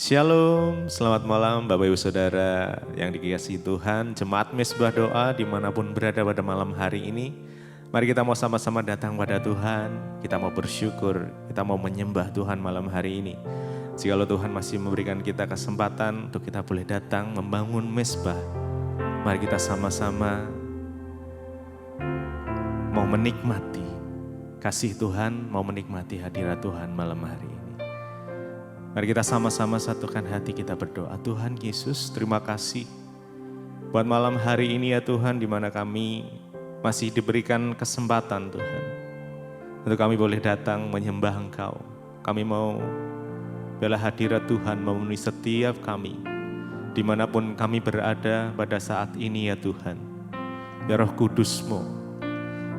Shalom, selamat malam Bapak Ibu Saudara yang dikasihi Tuhan, Jemaat Mezbah Doa dimanapun berada pada malam hari ini. Mari kita mau sama-sama datang pada Tuhan, kita mau bersyukur, kita mau menyembah Tuhan malam hari ini. Jikalau Tuhan masih memberikan kita kesempatan untuk kita boleh datang membangun mezbah, mari kita sama-sama mau menikmati kasih Tuhan, mau menikmati hadirat Tuhan malam hari ini. Mari kita sama-sama satukan hati kita berdoa. Tuhan Yesus, terima kasih buat malam hari ini ya Tuhan, di mana kami masih diberikan kesempatan Tuhan untuk kami boleh datang menyembah Engkau. Kami mau bela hadirat Tuhan memenuhi setiap kami dimanapun kami berada pada saat ini ya Tuhan. Ya Roh Kudus-Mu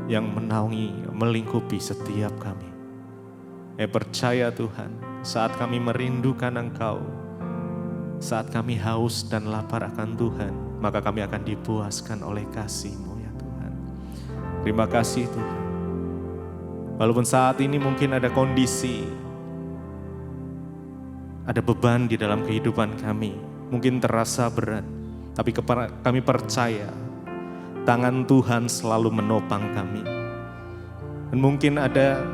yang menaungi, melingkupi setiap kami. Percaya Tuhan, saat kami merindukan Engkau, saat kami haus dan lapar akan Tuhan, maka kami akan dipuaskan oleh kasih-Mu ya Tuhan. Terima kasih Tuhan. Walaupun saat ini mungkin ada kondisi, ada beban di dalam kehidupan kami, mungkin terasa berat, tapi kami percaya tangan Tuhan selalu menopang kami. Dan mungkin ada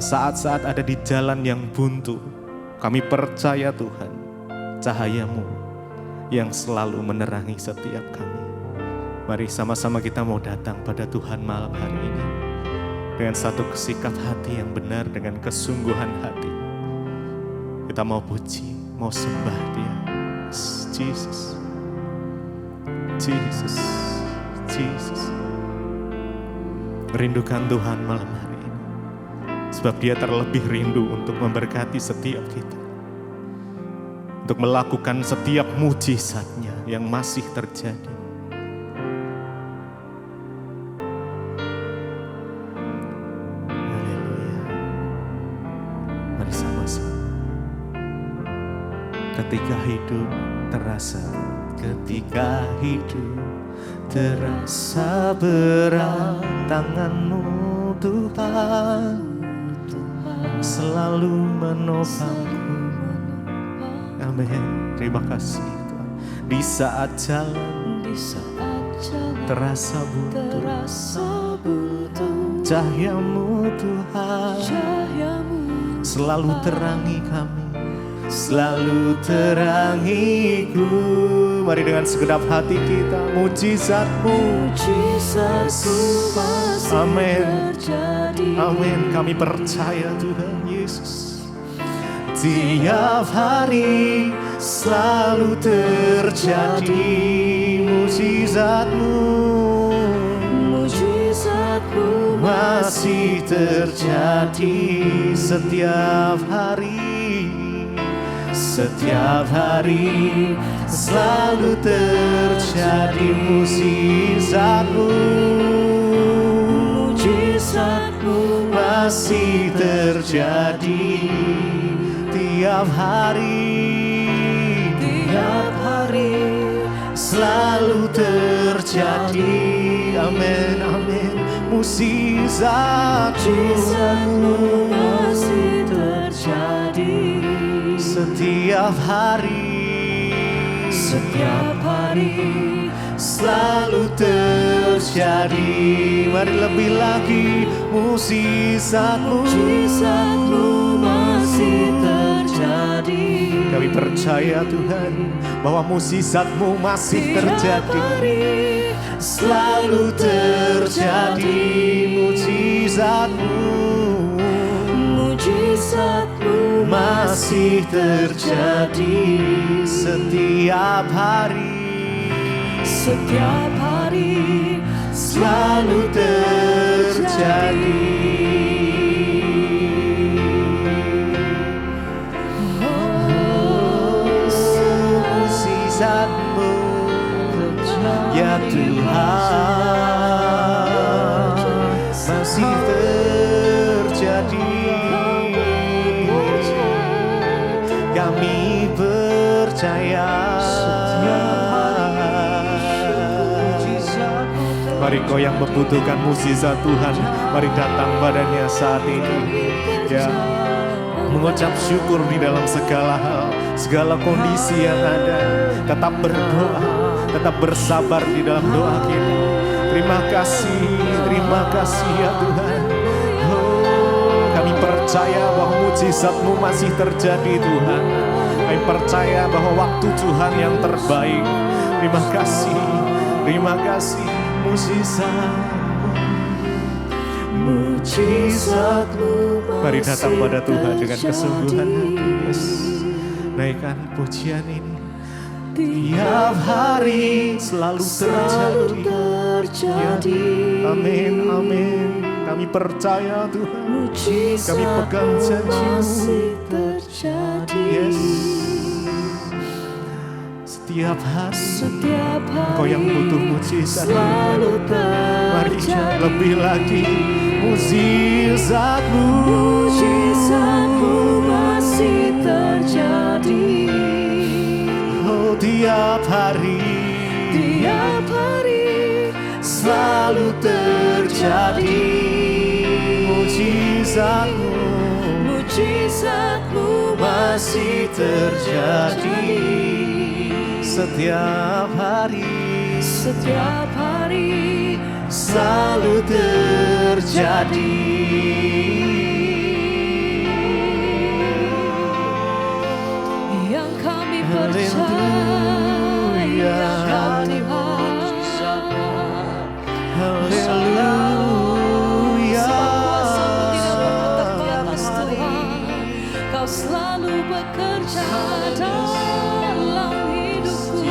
saat-saat ada di jalan yang buntu, kami percaya Tuhan, cahaya-Mu yang selalu menerangi setiap kami. Mari sama-sama kita mau datang pada Tuhan malam hari ini dengan satu sikap hati yang benar, dengan kesungguhan hati. Kita mau puji, mau sembah Dia. Jesus, Jesus, Jesus. Merindukan Tuhan malam hari. Sebab Dia terlebih rindu untuk memberkati setiap kita. Untuk melakukan setiap mujizat-Nya yang masih terjadi. Haleluya. Mari sama-sama. Ketika hidup terasa berat, tangan-Mu Tuhan selalu menopangku. Amin. Terima kasih Tuhan. Di saat jalan terasa buntu, cahaya-Mu Tuhan selalu terangi kami, selalu terangiku. Mari dengan segenap hati kita, mujizat-Mu amin. Amin. Kami percaya Tuhan Yesus. Tiap hari selalu terjadi mujizat-Mu masih terjadi setiap hari. Setiap hari selalu terjadi mujizat-Mu masih terjadi tiap hari selalu terjadi. Amin, amin. Mujizat-Mu masih terjadi setiap hari selalu terjadi. Mari lebih lagi, mujizat-Mu masih terjadi. Kami percaya Tuhan bahwa mujizat-Mu masih terjadi. Selalu terjadi mujizat-Mu masih terjadi setiap hari selalu terjadi. Mujizat-Mu ya Tuhan masih terjadi. Kami percaya. Mari kau yang membutuhkan mujizat Tuhan, mari datang padanya saat ini. Ya, mengucap syukur di dalam segala hal, segala kondisi yang ada. Tetap berdoa, tetap bersabar di dalam doa kita. Terima kasih ya Tuhan. Oh, kami percaya bahwa mujizat-Mu masih terjadi Tuhan. Kami percaya bahwa waktu Tuhan yang terbaik. Terima kasih mujizat-Mu. Mari datang pada Tuhan dengan kesungguhan hati. Yes. Naikkan pujian ini. Tiap hari selalu terjadi. Amin, amin. Kami percaya Tuhan. Kami pegang janji-Mu. Yes. Setiap hari Engkau yang butuh mujizat. Mari lebih lagi. Mujizat-Mu masih terjadi. Oh, tiap hari selalu terjadi. Mujizat-Mu masih terjadi. Setiap hari selalu terjadi. Yang kami percaya, Haleluya. Kau selalu bekerja dalam hidupku.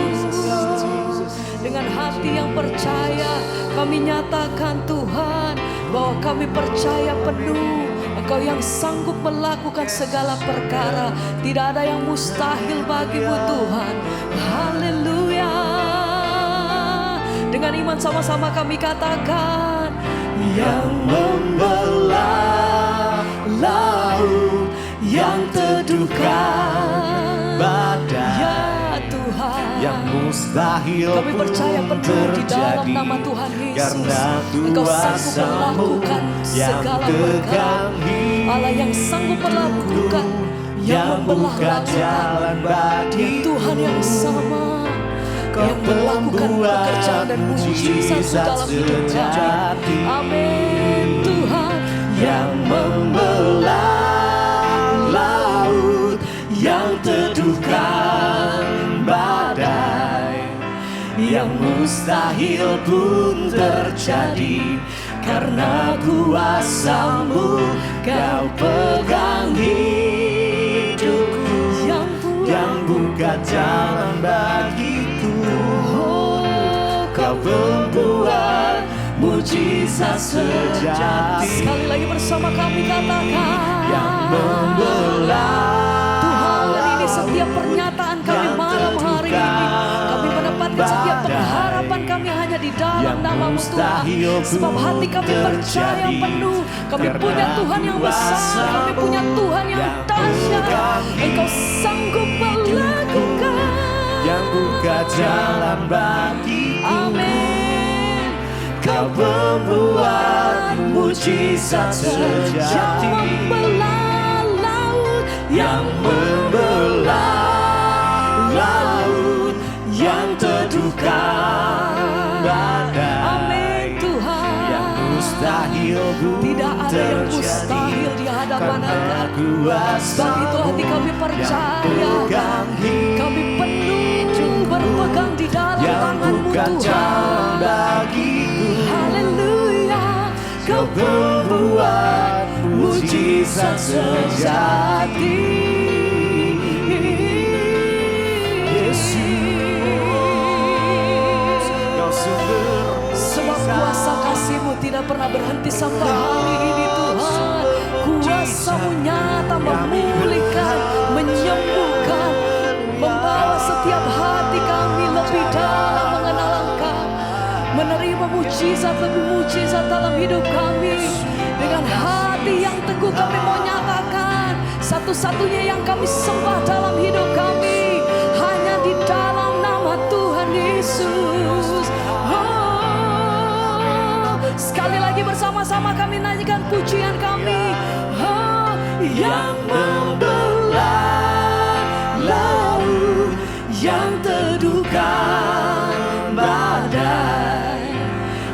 Dengan hati yang percaya, kami nyatakan Tuhan bahwa kami percaya penuh Engkau yang sanggup melakukan segala perkara. Tidak ada yang mustahil bagi-Mu Tuhan. Haleluya. Dengan iman sama-sama kami katakan, Yang membelah laut, yang teduhkan badai, ya Tuhan, yang mustahil kami percaya penuh di dalam nama Tuhan Yesus. Karena Engkau sanggup melakukan segala perkara. Allah yang sanggup melakukan, yang membelah lautan, Dia Tuhan yang sama, yang melakukan pekerjaan dan mujizat dalam hidup kami. Amin Tuhan. yang membelah laut, yang teduhkan badai, yang mustahil pun terjadi. Karena kuasa-Mu Kau pegang hidupku, yang buka jalan bagiku. Kau membuat mujizat sejati. Sekali lagi bersama kami katakan, Yang membelah Tuhan, ini setiap pernyataan kami malam hari ini, kami mendapatkan setiap pengharapan kami hanya di dalam nama-Mu Tuhan. Sebab hati kami percaya penuh, kami punya Tuhan yang besar, kami punya Tuhan yang dahsyat. Engkau sanggup melakukan, yang buka jalan bagiku. amin. Kau membuat mujizat sejati. Yang membelah laut, Yang membelah laut, yang teduhkan badai. amin Tuhan. Yang mustahil pun Tidak ada yang terjadi. mustahil di hadapan Karena Engkau. kuasa Sebab itu hati kami percaya, kami penuh berpegang di dalam yang tangan-Mu bukan Tuhan. jalan bagiku. Haleluya. Kau membuat mujizat sejati. Yesus, Kau sumber Sebab kuasa kasih-Mu tidak pernah berhenti sampai hari ini Tuhan. Kuasa-Mu nyata memulihkan, menyembuhkan, membawa setiap hati kami lebih dalam mengenal Engkau, menerima mujizat lebih mujizat dalam hidup kami. Dengan hati yang teguh kami mau nyatakan, satu-satunya yang kami sembah dalam hidup kami hanya di dalam nama Tuhan Yesus. Sekali lagi bersama-sama kami nyanyikan pujian kami. yang membelah laut, yang teduhkan badai,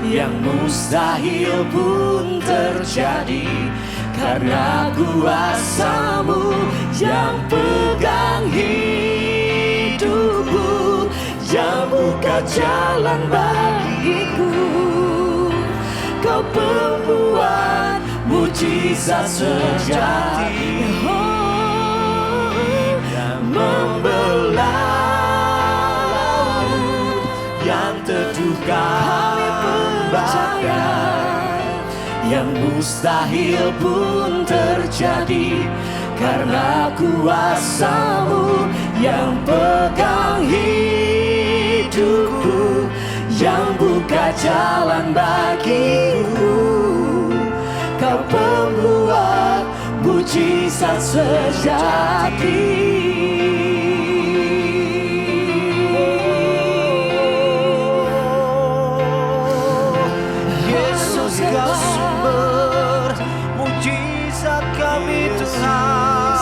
yang mustahil pun terjadi karena kuasa-Mu yang pegang hidupku, yang buka jalan bagiku. Kau pembuat mujizat sejati, yang membelah laut, yang teduhkan badai, yang mustahil pun terjadi karena kuasa-Mu yang pegang hidupku, yang buka jalan bagiku. Kau pembuat mujizat sejati. Yesus, Kau sumber mujizat kami Tuhan.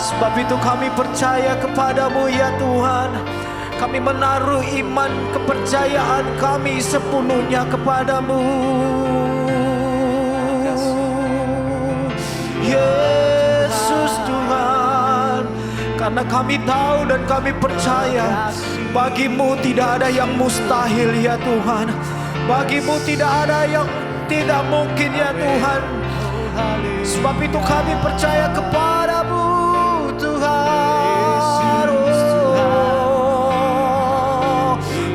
Sebab itu kami percaya kepadamu ya Tuhan. Kami menaruh iman kepercayaan kami sepenuhnya kepadamu. Yesus Tuhan, karena kami tahu dan kami percaya bagimu tidak ada yang mustahil ya Tuhan. Bagimu tidak ada yang tidak mungkin ya Tuhan. Sebab itu kami percaya kepadamu Tuhan.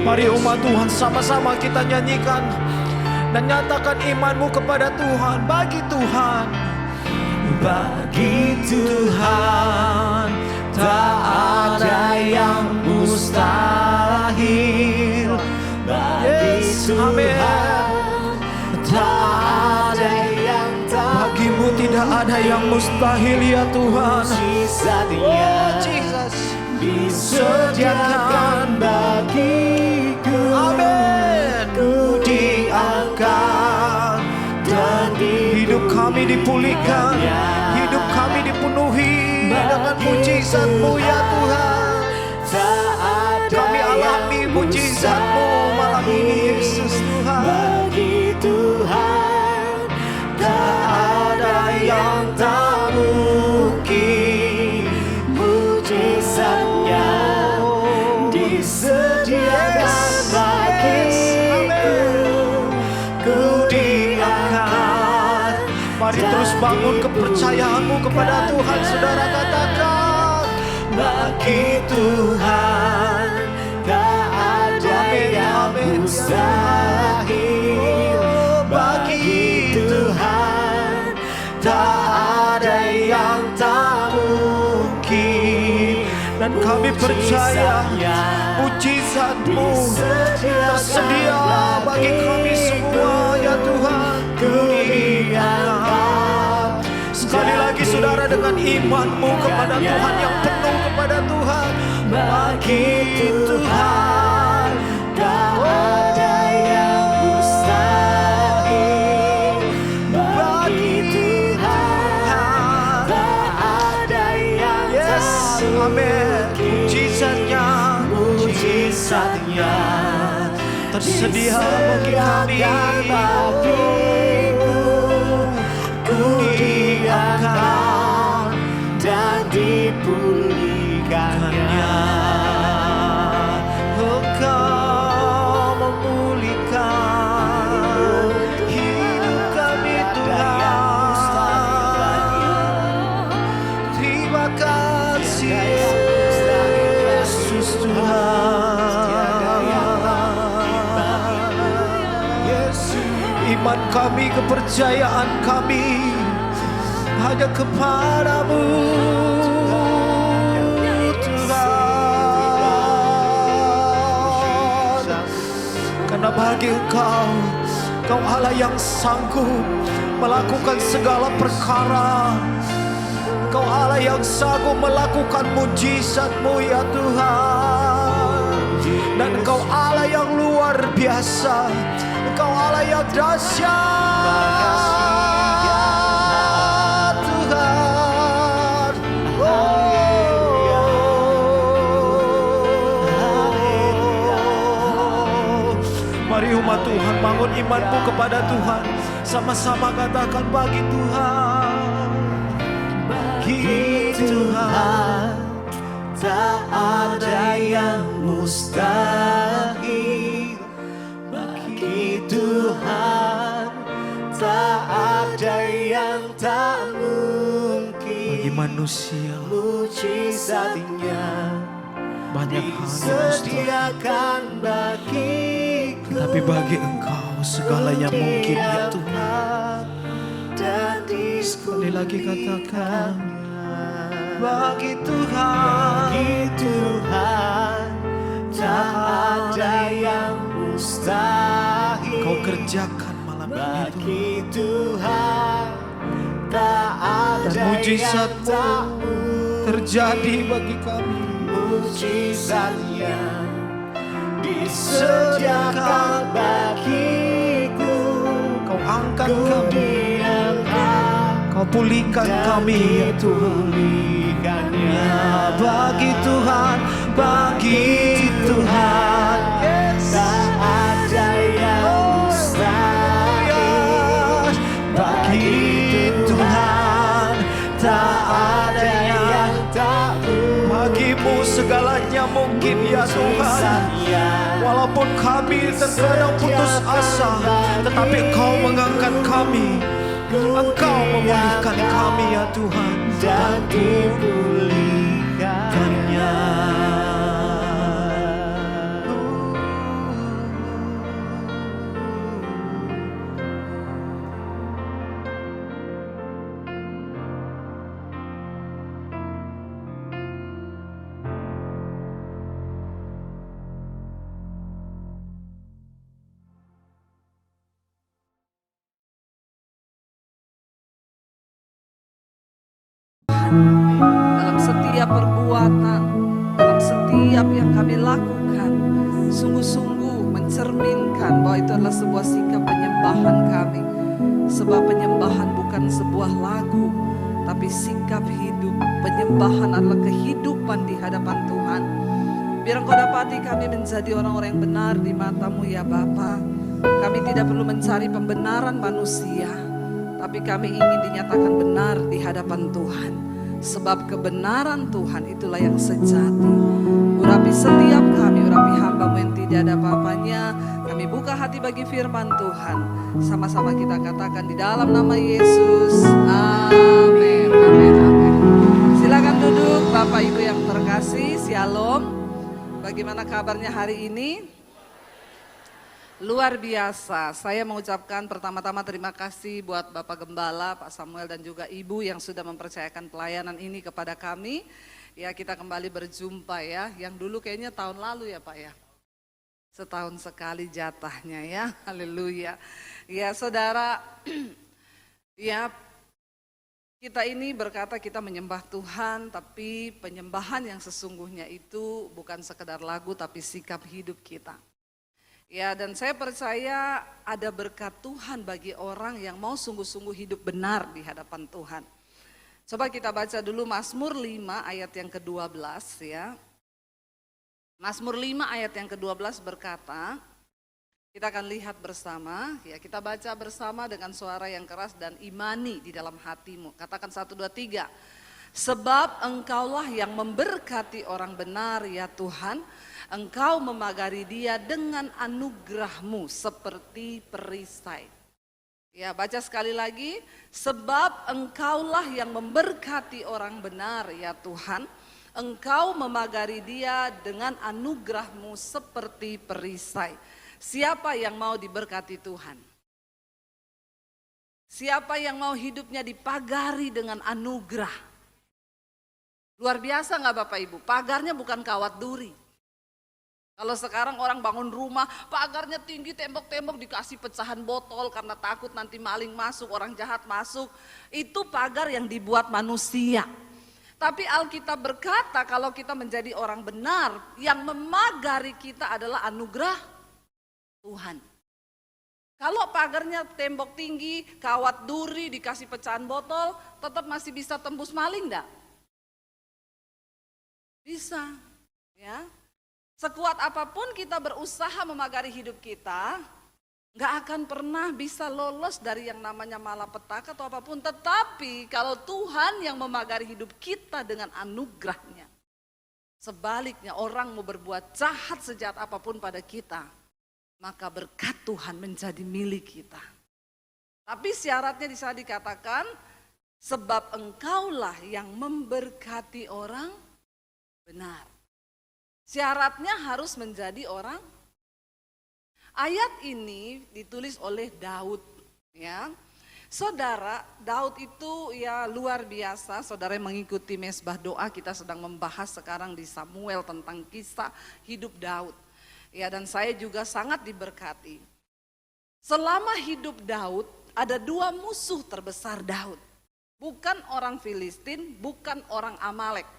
Mari umat Tuhan sama-sama kita nyanyikan dan nyatakan imanmu kepada Tuhan. Bagi Tuhan, bagi Tuhan tak ada yang mustahil. Bagi Tuhan tak ada yang bagimu tidak ada yang mustahil ya Tuhan. Oh Jesus, disediakan bagiku. Amin. Ku diangkat dan hidup kami dipulihkan, hidup kami dipenuhi dengan mujizat-Mu ya Tuhan. Kami alami mujizat-Mu malam ini Yesus Tuhan. Bagi Tuhan tak ada yang tak mungkin. Mujizatnya disediakan bagiku. Ku diangkat. Mari terus bangun kepercayaanmu kepada Tuhan. Saudara katakan, bagi Tuhan tak ada yang mustahil. Bagi Tuhan tak ada yang tak mungkin. Dan kami percaya mujizat-Mu tersedia bagi kami semua ya Tuhan. Sekali lagi saudara, dengan imanmu kepada Tuhan yang penuh kepada Tuhan. Bagi Tuhan tak ada yang mustahil. Bagi Tuhan tak ada yang tak mungkin. Mujizatnya tersedia bagi kami. Ku diangkat dan dipulihkannya. Engkau memulihkan hidup kami Tuhan. Terima kasih Yesus Tuhan. Iman kami, kepercayaan kami hanya kepadamu Tuhan. Karena bagi Engkau, Engkau Allah yang sanggup melakukan segala perkara. Engkau Allah yang sanggup melakukan mujizat-Mu ya Tuhan. Dan Engkau Allah yang luar biasa. Engkau Allah yang dahsyat. bangun imanmu kepada Tuhan. Sama-sama katakan bagi Tuhan. Bagi Tuhan tak ada yang mustahil. Bagi Tuhan tak ada yang tak mungkin. Bagi manusia mujizatnya banyak hal disediakan bagiku, tapi bagi Engkau segalanya mungkin ya Tuhan. Sekali lagi katakan, bagi Tuhan tak ada yang mustahil. Kau kerjakan malam ini Bagi Tuhan tak ada dan mujizatmu terjadi bagi kami. mujizatnya disediakan bagiku. Kau angkat kami, Kau pulihkan kami ya Tuhan. Ya, bagi Tuhan Tak ada yang mustahil. bagi Tuhan tak ada yang tak bagimu segalanya mungkin ya Tuhan. Walaupun kami terkadang putus asa, tetapi Engkau mengangkat kami. Engkau memulihkan kami ya Tuhan. dan dipulihkannya. Dalam setiap perbuatan, dalam setiap yang kami lakukan, sungguh-sungguh mencerminkan bahwa itu adalah sebuah sikap penyembahan kami. Sebab penyembahan bukan sebuah lagu, tapi sikap hidup. Penyembahan adalah kehidupan di hadapan Tuhan. Biar Engkau dapati kami menjadi orang-orang yang benar di mata-Mu ya Bapa. Kami tidak perlu mencari pembenaran manusia, tapi kami ingin dinyatakan benar di hadapan Tuhan. Sebab kebenaran Tuhan itulah yang sejati. Urapi setiap kami, urapi hamba-Mu yang tidak ada apa-apanya. Kami buka hati bagi firman Tuhan. Sama-sama kita katakan di dalam nama Yesus. Amin, amin, amin. Silakan duduk Bapak Ibu yang terkasih. Shalom. Bagaimana kabarnya hari ini? Luar biasa, saya mengucapkan pertama-tama terima kasih buat Bapak Gembala, Pak Samuel dan juga Ibu yang sudah mempercayakan pelayanan ini kepada kami. Ya, kita kembali berjumpa ya, yang dulu kayaknya tahun lalu ya Pak ya. Setahun sekali jatahnya ya, haleluya. Ya saudara, ya kita ini berkata kita menyembah Tuhan, tapi penyembahan yang sesungguhnya itu bukan sekedar lagu tapi sikap hidup kita. Ya, dan saya percaya ada berkat Tuhan bagi orang yang mau sungguh-sungguh hidup benar di hadapan Tuhan. Coba kita baca dulu Mazmur 5 ayat yang ke-12 ya. Mazmur 5 ayat yang ke-12 berkata, kita akan lihat bersama, ya kita baca bersama dengan suara yang keras dan imani di dalam hatimu. Katakan 1, 2, 3. Sebab Engkaulah yang memberkati orang benar ya Tuhan. Engkau memagari dia dengan anugerah-Mu seperti perisai. Ya, baca sekali lagi. Sebab Engkaulah yang memberkati orang benar ya Tuhan. Engkau memagari dia dengan anugerah-Mu seperti perisai. Siapa yang mau diberkati Tuhan? Siapa yang mau hidupnya dipagari dengan anugerah? Luar biasa gak Bapak Ibu? Pagarnya bukan kawat duri. Kalau sekarang orang bangun rumah, pagarnya tinggi, tembok-tembok dikasih pecahan botol karena takut nanti maling masuk, orang jahat masuk. Itu pagar yang dibuat manusia. Tapi Alkitab berkata kalau kita menjadi orang benar, yang memagari kita adalah anugerah Tuhan. Kalau pagarnya tembok tinggi, kawat duri, dikasih pecahan botol, tetap masih bisa tembus maling enggak? Bisa, ya. Sekuat apapun kita berusaha memagari hidup kita, Nggak akan pernah bisa lolos dari yang namanya malapetaka atau apapun. Tetapi kalau Tuhan yang memagari hidup kita dengan anugerahnya, sebaliknya orang mau berbuat jahat sejahat apapun pada kita, maka berkat Tuhan menjadi milik kita. Tapi syaratnya di sana dikatakan, sebab engkaulah yang memberkati orang benar. Syaratnya harus menjadi orang. Ayat ini ditulis oleh Daud, ya. Saudara, Daud itu ya luar biasa. Saudara yang mengikuti mesbah doa, kita sedang membahas sekarang di Samuel tentang kisah hidup Daud. Ya, dan saya juga sangat diberkati. Selama hidup Daud, ada dua musuh terbesar Daud. Bukan orang Filistin, bukan orang Amalek.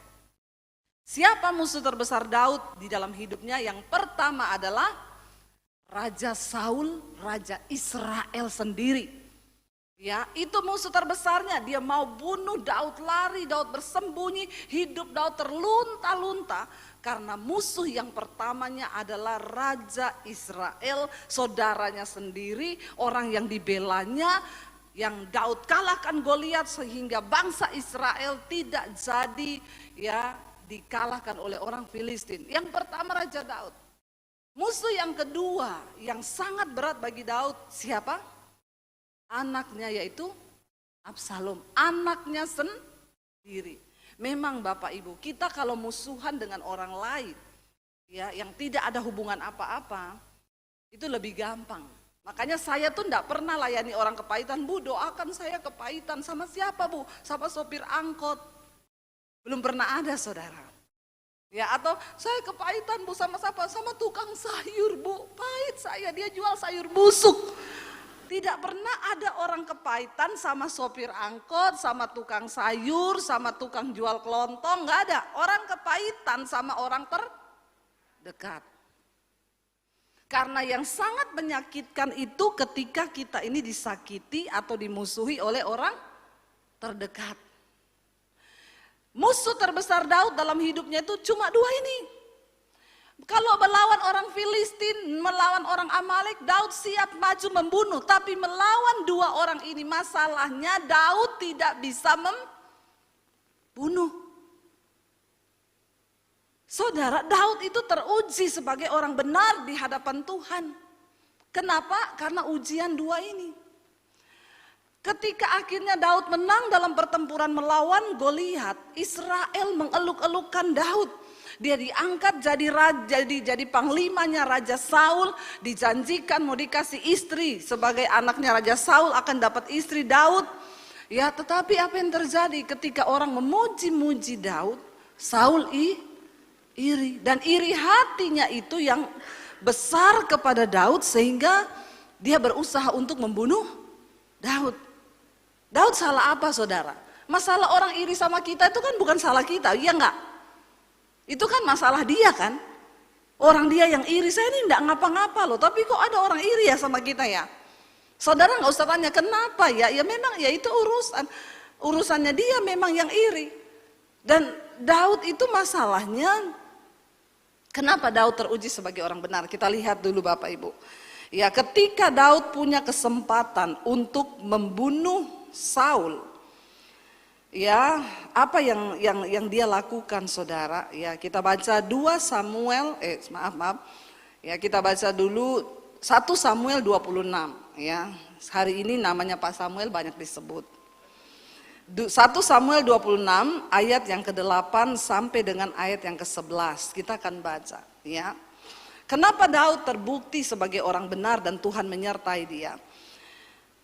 Siapa musuh terbesar Daud di dalam hidupnya? Yang pertama adalah Raja Saul, Raja Israel sendiri. Ya, itu musuh terbesarnya. Dia mau bunuh Daud, lari, Daud bersembunyi, hidup Daud terlunta-lunta. Karena musuh yang pertamanya adalah Raja Israel, saudaranya sendiri, orang yang dibelanya, yang Daud kalahkan Goliat sehingga bangsa Israel tidak jadi ya dikalahkan oleh orang Filistin. Yang pertama Raja Daud. Musuh yang kedua yang sangat berat bagi Daud siapa? Anaknya, yaitu Absalom, anaknya sendiri. Memang Bapak Ibu, kita kalau musuhan dengan orang lain ya yang tidak ada hubungan apa-apa, itu lebih gampang. Makanya saya tuh enggak pernah layani orang kepahitan. Bu, doakan saya kepahitan. Sama siapa, Bu? Sama sopir angkot. Belum pernah ada, saudara. Ya, atau saya kepahitan, Bu, sama siapa? Sama tukang sayur, Bu. Pahit saya, dia jual sayur busuk. Tidak pernah ada orang kepahitan sama sopir angkot, sama tukang sayur, sama tukang jual kelontong. Enggak ada. Orang kepahitan sama orang terdekat. Karena yang sangat menyakitkan itu ketika kita ini disakiti atau dimusuhi oleh orang terdekat. Musuh terbesar Daud dalam hidupnya itu cuma dua ini. Kalau melawan orang Filistin, melawan orang Amalek, Daud siap maju membunuh. Tapi melawan dua orang ini masalahnya Daud tidak bisa membunuh. Saudara, Daud itu teruji sebagai orang benar di hadapan Tuhan. Kenapa? Karena ujian dua ini. Ketika akhirnya Daud menang dalam pertempuran melawan Goliat, Israel mengeluk-elukkan Daud. Dia diangkat jadi raja, jadi panglimanya Raja Saul, dijanjikan mau dikasih istri sebagai anaknya Raja Saul akan dapat istri Daud. Ya, tetapi apa yang terjadi ketika orang memuji-muji Daud, Saul iri, dan iri hatinya itu yang besar kepada Daud sehingga dia berusaha untuk membunuh Daud. Daud salah apa, saudara? Masalah orang iri sama kita itu kan bukan salah kita, iya enggak? Itu kan masalah dia kan? Orang dia yang iri, saya ini enggak ngapa-ngapa loh, tapi kok ada orang iri ya sama kita ya? Saudara enggak usah tanya kenapa ya, ya memang ya itu urusannya dia memang yang iri. Dan Daud itu masalahnya, kenapa Daud teruji sebagai orang benar? Kita lihat dulu Bapak Ibu. Ya, ketika Daud punya kesempatan untuk membunuh Saul, ya apa yang dia lakukan, saudara? Ya, kita baca 2 Samuel, ya kita baca dulu 1 Samuel 26. Ya, hari ini namanya Pak Samuel banyak disebut. 1 Samuel 26 ayat yang ke-8 sampai dengan ayat yang ke-11 kita akan baca. Ya, kenapa Daud terbukti sebagai orang benar dan Tuhan menyertai dia?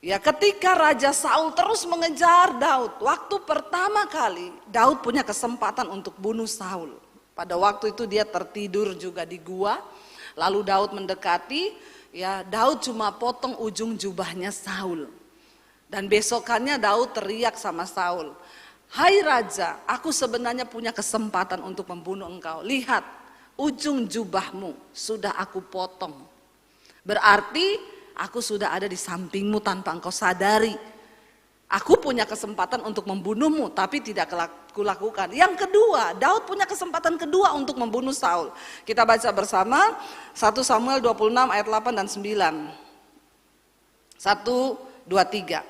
Ya, ketika Raja Saul terus mengejar Daud, waktu pertama kali Daud punya kesempatan untuk bunuh Saul. Pada waktu itu dia tertidur juga di gua, lalu Daud mendekati, ya Daud cuma potong ujung jubahnya Saul. Dan besokannya Daud teriak sama Saul, "Hai Raja, aku sebenarnya punya kesempatan untuk membunuh engkau. Lihat, ujung jubahmu sudah aku potong. Berarti aku sudah ada di sampingmu tanpa engkau sadari. Aku punya kesempatan untuk membunuhmu, tapi tidak kulakukan." Yang kedua, Daud punya kesempatan kedua untuk membunuh Saul. Kita baca bersama 1 Samuel 26 ayat 8 dan 9. 1, 2, 3.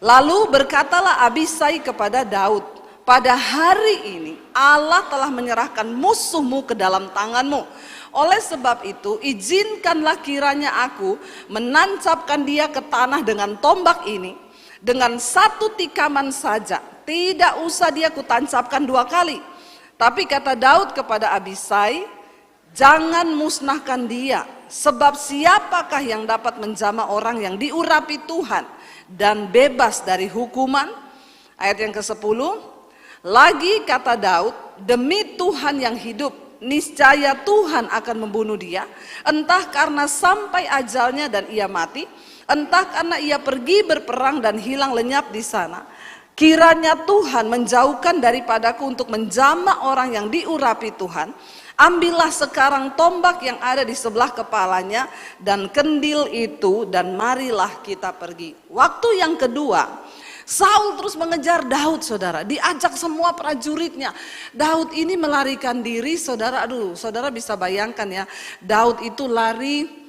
Lalu berkatalah Abisai kepada Daud, pada hari ini Allah telah menyerahkan musuhmu ke dalam tanganmu. Oleh sebab itu izinkanlah kiranya aku menancapkan dia ke tanah dengan tombak ini, dengan 1 tikaman saja. Tidak usah dia kutancapkan 2 kali. Tapi kata Daud kepada Abisai, jangan musnahkan dia, sebab siapakah yang dapat menjamah orang yang diurapi Tuhan dan bebas dari hukuman? Ayat yang ke-10, lagi kata Daud, demi Tuhan yang hidup, niscaya Tuhan akan membunuh dia, entah karena sampai ajalnya dan ia mati, entah karena ia pergi berperang dan hilang lenyap di sana. Kiranya Tuhan menjauhkan daripadaku untuk menjamah orang yang diurapi Tuhan. Ambillah sekarang tombak yang ada di sebelah kepalanya dan kendil itu, dan marilah kita pergi. Waktu yang kedua, Saul terus mengejar Daud, saudara. Diajak semua prajuritnya. Daud ini melarikan diri, saudara. Aduh, saudara bisa bayangkan ya. Daud itu lari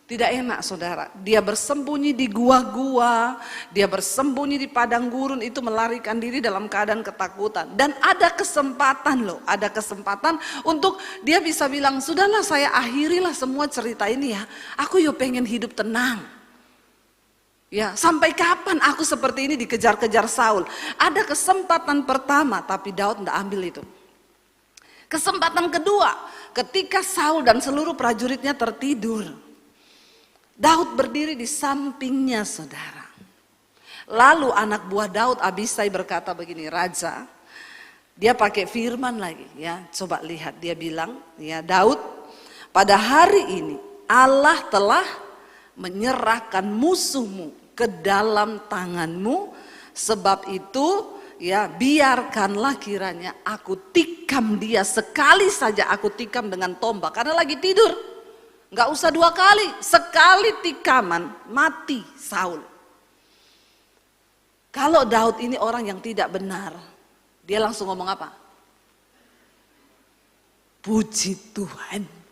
tidak enak, saudara. Dia bersembunyi di gua-gua, dia bersembunyi di padang gurun, itu melarikan diri dalam keadaan ketakutan. Dan ada kesempatan loh, ada kesempatan untuk dia bisa bilang, sudahlah saya akhirilah semua cerita ini ya. Aku yo pengen hidup tenang. Ya, sampai kapan aku seperti ini dikejar-kejar Saul? Ada kesempatan pertama, tapi Daud tidak ambil itu. Kesempatan kedua, ketika Saul dan seluruh prajuritnya tertidur, Daud berdiri di sampingnya, saudara. Lalu anak buah Daud, Abisai, berkata begini, Raja, dia pakai firman lagi, ya. Coba lihat, dia bilang, ya, Daud, pada hari ini Allah telah menyerahkan musuhmu ke dalam tanganmu, sebab itu ya biarkanlah kiranya aku tikam dia, sekali saja aku tikam dengan tombak, karena lagi tidur. Nggak usah 2 kali, sekali tikaman mati Saul. Kalau Daud ini orang yang tidak benar, dia langsung ngomong apa? Puji Tuhan.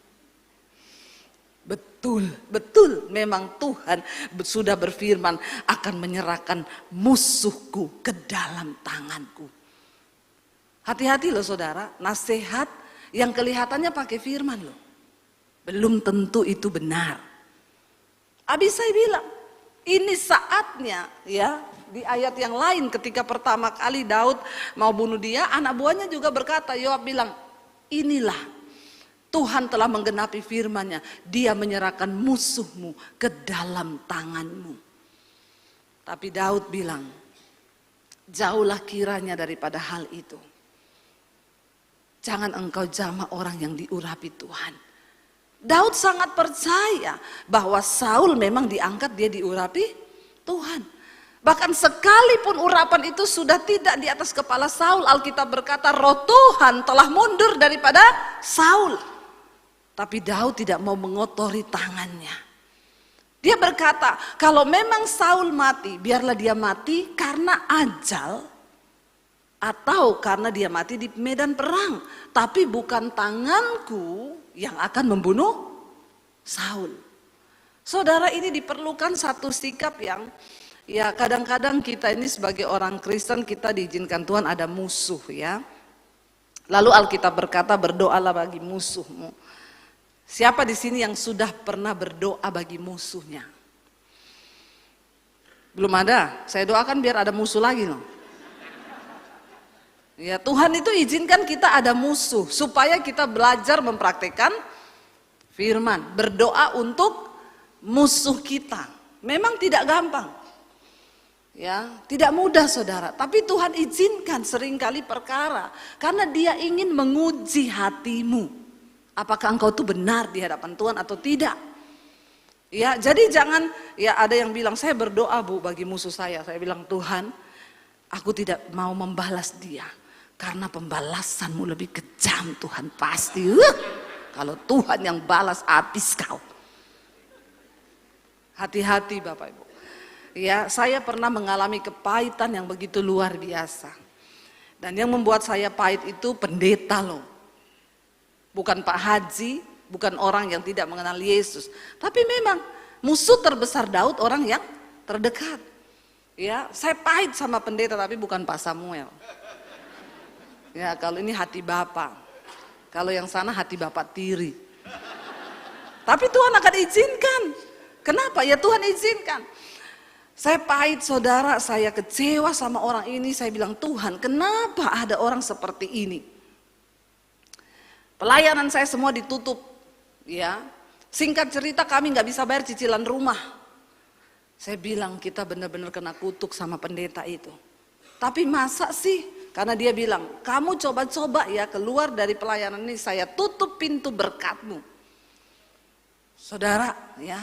Betul, memang Tuhan sudah berfirman akan menyerahkan musuhku ke dalam tanganku. Hati-hati loh saudara, nasihat yang kelihatannya pakai firman loh, belum tentu itu benar. Abisai bilang, ini saatnya ya. Di ayat yang lain ketika pertama kali Daud mau bunuh dia, anak buahnya juga berkata, Yoab bilang, inilah Tuhan telah menggenapi firman-Nya, dia menyerahkan musuhmu ke dalam tanganmu. Tapi Daud bilang, jauhlah kiranya daripada hal itu. Jangan engkau jamah orang yang diurapi Tuhan. Daud sangat percaya bahwa Saul memang diangkat, dia diurapi Tuhan. Bahkan sekalipun urapan itu sudah tidak di atas kepala Saul, Alkitab berkata roh Tuhan telah mundur daripada Saul. Tapi Daud tidak mau mengotori tangannya. Dia berkata, kalau memang Saul mati, biarlah dia mati karena ajal, atau karena dia mati di medan perang. Tapi bukan tanganku yang akan membunuh Saul. Saudara, ini diperlukan satu sikap yang ya kadang-kadang kita ini sebagai orang Kristen, kita diizinkan Tuhan ada musuh ya. Lalu Alkitab berkata, berdoalah bagi musuhmu. Siapa di sini yang sudah pernah berdoa bagi musuhnya? Belum ada. Saya doakan biar ada musuh lagi loh. Ya, Tuhan itu izinkan kita ada musuh supaya kita belajar mempraktekkan firman, berdoa untuk musuh kita. Memang tidak gampang. Ya, tidak mudah saudara, tapi Tuhan izinkan seringkali perkara karena Dia ingin menguji hatimu. Apakah engkau itu benar di hadapan Tuhan atau tidak? Ya, jadi jangan, ya ada yang bilang saya berdoa Bu bagi musuh saya. Saya bilang Tuhan, aku tidak mau membalas dia karena pembalasanmu lebih kejam Tuhan pasti. Kalau Tuhan yang balas habis kau. Hati-hati Bapak Ibu. Ya, saya pernah mengalami kepahitan yang begitu luar biasa. Dan yang membuat saya pahit itu pendeta loh. Bukan Pak Haji, bukan orang yang tidak mengenal Yesus. Tapi memang musuh terbesar Daud orang yang terdekat. Ya, saya pahit sama pendeta tapi bukan Pak Samuel. Ya, kalau ini hati Bapak. Kalau yang sana hati Bapak tiri. Tapi Tuhan akan izinkan. Kenapa? Ya Tuhan izinkan. Saya pahit saudara, saya kecewa sama orang ini. Saya bilang, Tuhan kenapa ada orang seperti ini? Pelayanan saya semua ditutup. Ya, singkat cerita kami nggak bisa bayar cicilan rumah. Saya bilang kita benar-benar kena kutuk sama pendeta itu. Tapi masa sih? Karena dia bilang, kamu coba-coba ya keluar dari pelayanan ini, saya tutup pintu berkatmu. Saudara, ya.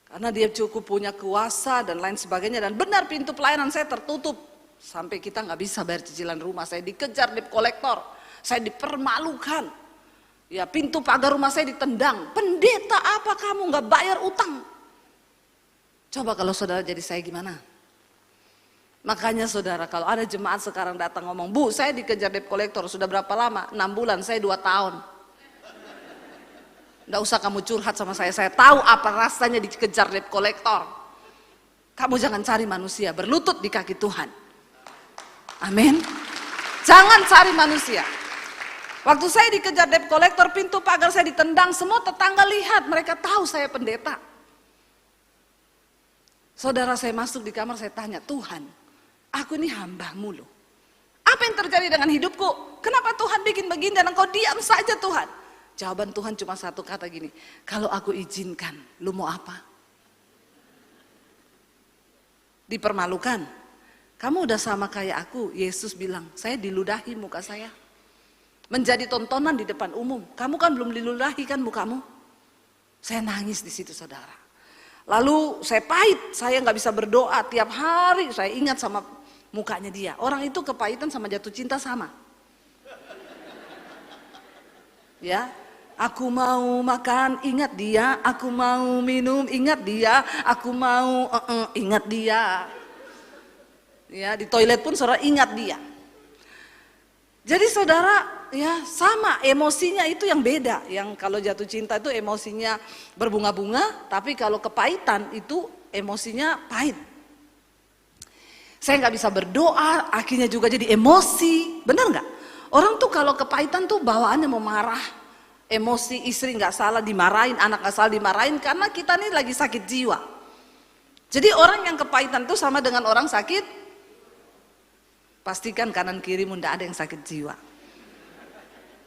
Karena dia cukup punya kuasa dan lain sebagainya. Dan benar pintu pelayanan saya tertutup. Sampai kita nggak bisa bayar cicilan rumah. Saya dikejar debt kolektor. Saya dipermalukan. Ya, pintu pagar rumah saya ditendang. Pendeta apa kamu nggak bayar utang? Coba kalau saudara jadi saya gimana? Makanya saudara, kalau ada jemaat sekarang datang ngomong, Bu saya dikejar debt kolektor, sudah berapa lama? 6 bulan, saya 2 tahun. Nggak usah kamu curhat sama saya tahu apa rasanya dikejar debt kolektor. Kamu jangan cari manusia, berlutut di kaki Tuhan. Amin. Jangan cari manusia. Waktu saya dikejar debt kolektor, pintu pagar saya ditendang, semua tetangga lihat, mereka tahu saya pendeta. Saudara, saya masuk di kamar, saya tanya, Tuhan, aku ini hamba-Mu loh. Apa yang terjadi dengan hidupku? Kenapa Tuhan bikin begini dan Engkau diam saja Tuhan? Jawaban Tuhan cuma satu kata gini, kalau aku izinkan, lu mau apa? Dipermalukan. Kamu udah sama kayak aku, Yesus bilang, saya diludahi muka saya. Menjadi tontonan di depan umum. Kamu kan belum diludahi kan mukamu? Saya nangis di situ saudara. Lalu saya pahit, saya nggak bisa berdoa tiap hari. Saya ingat sama mukanya dia. Orang itu kepahitan sama jatuh cinta sama. Ya, aku mau makan, ingat dia. Aku mau minum, ingat dia. Aku mau ingat dia. Ya, di toilet pun saudara ingat dia. Jadi saudara, ya sama emosinya itu yang beda. Yang kalau jatuh cinta itu emosinya berbunga-bunga, tapi kalau kepahitan itu emosinya pahit. Saya nggak bisa berdoa, akhirnya juga jadi emosi, benar nggak? Orang tuh kalau kepahitan tuh bawaannya mau marah, emosi, istri nggak salah dimarahin, anak nggak salah dimarahin, karena kita nih lagi sakit jiwa. Jadi orang yang kepahitan tuh sama dengan orang sakit. Pastikan kanan kirimu tidak ada yang sakit jiwa.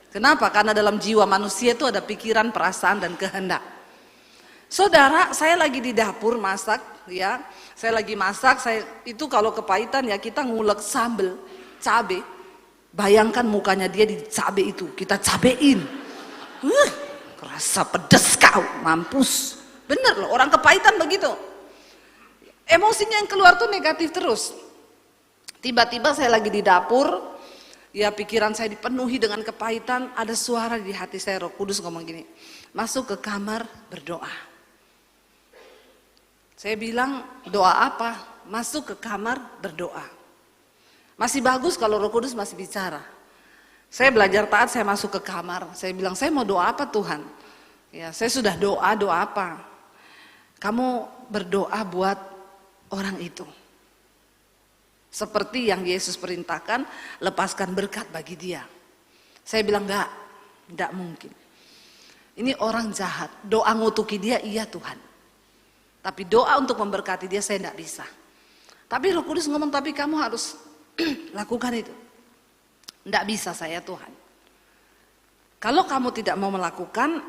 Kenapa? Karena dalam jiwa manusia itu ada pikiran, perasaan, dan kehendak. Saudara, saya lagi di dapur masak, ya. Saya lagi masak, saya itu kalau kepahitan ya kita ngulek sambel, cabe. Bayangkan mukanya dia di cabe itu, kita cabein. Kerasa pedes kau, mampus. Bener loh, orang kepahitan begitu. Emosinya yang keluar tuh negatif terus. Tiba-tiba saya lagi di dapur, ya pikiran saya dipenuhi dengan kepahitan, ada suara di hati saya, Roh Kudus ngomong gini, masuk ke kamar berdoa. Saya bilang, doa apa? Masuk ke kamar berdoa. Masih bagus kalau Roh Kudus masih bicara. Saya belajar taat, saya masuk ke kamar, saya bilang, saya mau doa apa Tuhan? Ya, saya sudah doa apa? Kamu berdoa buat orang itu. Seperti yang Yesus perintahkan, lepaskan berkat bagi dia. Saya bilang enggak mungkin. Ini orang jahat, doa ngutuki dia iya Tuhan. Tapi doa untuk memberkati dia saya enggak bisa. Tapi Roh Kudus ngomong, tapi kamu harus lakukan itu. Enggak bisa saya Tuhan. Kalau kamu tidak mau melakukan,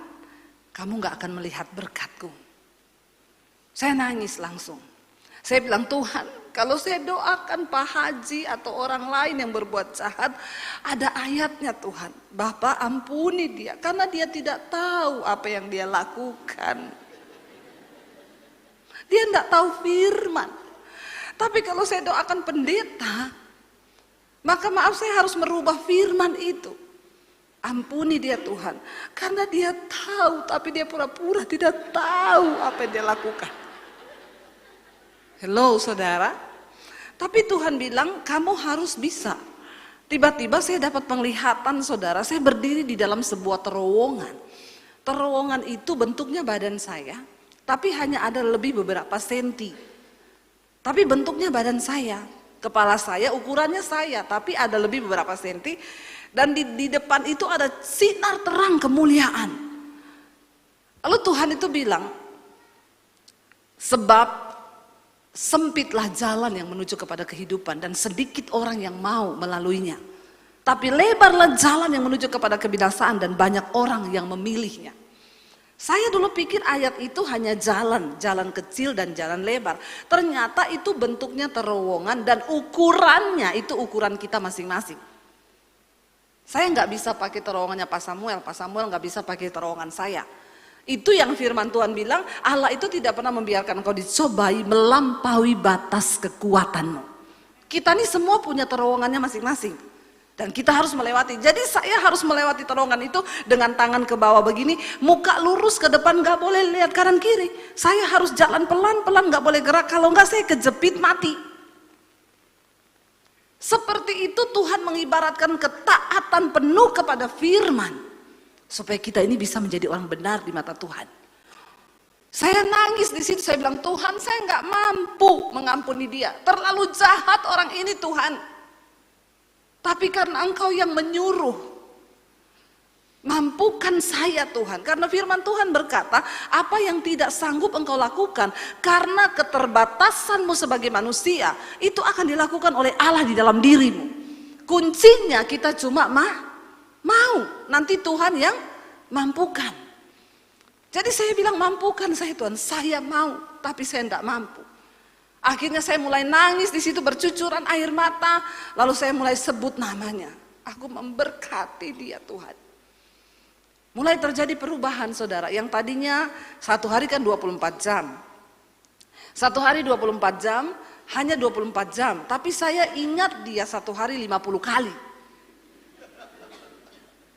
kamu enggak akan melihat berkatku. Saya nangis langsung. Saya bilang, Tuhan, kalau saya doakan Pak Haji atau orang lain yang berbuat jahat, ada ayatnya Tuhan. Bapak ampuni dia, karena dia tidak tahu apa yang dia lakukan. Dia tidak tahu firman. Tapi kalau saya doakan pendeta, maka maaf saya harus merubah firman itu. Ampuni dia Tuhan, karena dia tahu, tapi dia pura-pura tidak tahu apa yang dia lakukan. Hello saudara, tapi Tuhan bilang kamu harus bisa. Tiba-tiba saya dapat penglihatan saudara, saya berdiri di dalam sebuah terowongan. Terowongan itu bentuknya badan saya tapi hanya ada lebih beberapa senti. Tapi bentuknya badan saya, kepala saya, ukurannya saya, tapi ada lebih beberapa senti. Dan di depan itu ada sinar terang kemuliaan. Lalu Tuhan itu bilang, sebab sempitlah jalan yang menuju kepada kehidupan dan sedikit orang yang mau melaluinya. Tapi lebarlah jalan yang menuju kepada kebinasaan dan banyak orang yang memilihnya. Saya dulu pikir ayat itu hanya jalan kecil dan jalan lebar. Ternyata itu bentuknya terowongan dan ukurannya itu ukuran kita masing-masing. Saya nggak bisa pakai terowongannya Pak Samuel nggak bisa pakai terowongan saya. Itu yang firman Tuhan bilang, Allah itu tidak pernah membiarkan engkau dicobai melampaui batas kekuatanmu. Kita ini semua punya terowongannya masing-masing. Dan kita harus melewati. Jadi saya harus melewati terowongan itu dengan tangan ke bawah begini, muka lurus ke depan, nggak boleh lihat kanan kiri. Saya harus jalan pelan-pelan, nggak boleh gerak, kalau nggak saya kejepit mati. Seperti itu Tuhan mengibaratkan ketaatan penuh kepada firman. Supaya kita ini bisa menjadi orang benar di mata Tuhan. Saya nangis di situ, saya bilang, Tuhan saya nggak mampu mengampuni dia. Terlalu jahat orang ini Tuhan. Tapi karena Engkau yang menyuruh. Mampukan saya Tuhan. Karena firman Tuhan berkata, apa yang tidak sanggup Engkau lakukan karena keterbatasanmu sebagai manusia, itu akan dilakukan oleh Allah di dalam dirimu. Kuncinya kita cuma mau, nanti Tuhan yang mampukan. Jadi saya bilang, mampukan saya Tuhan, saya mau, tapi saya tidak mampu. Akhirnya saya mulai nangis di situ, bercucuran air mata, lalu saya mulai sebut namanya. Aku memberkati dia Tuhan. Mulai terjadi perubahan saudara, yang tadinya satu hari kan 24 jam. Satu hari 24 jam, hanya 24 jam, tapi saya ingat dia satu hari 50 kali.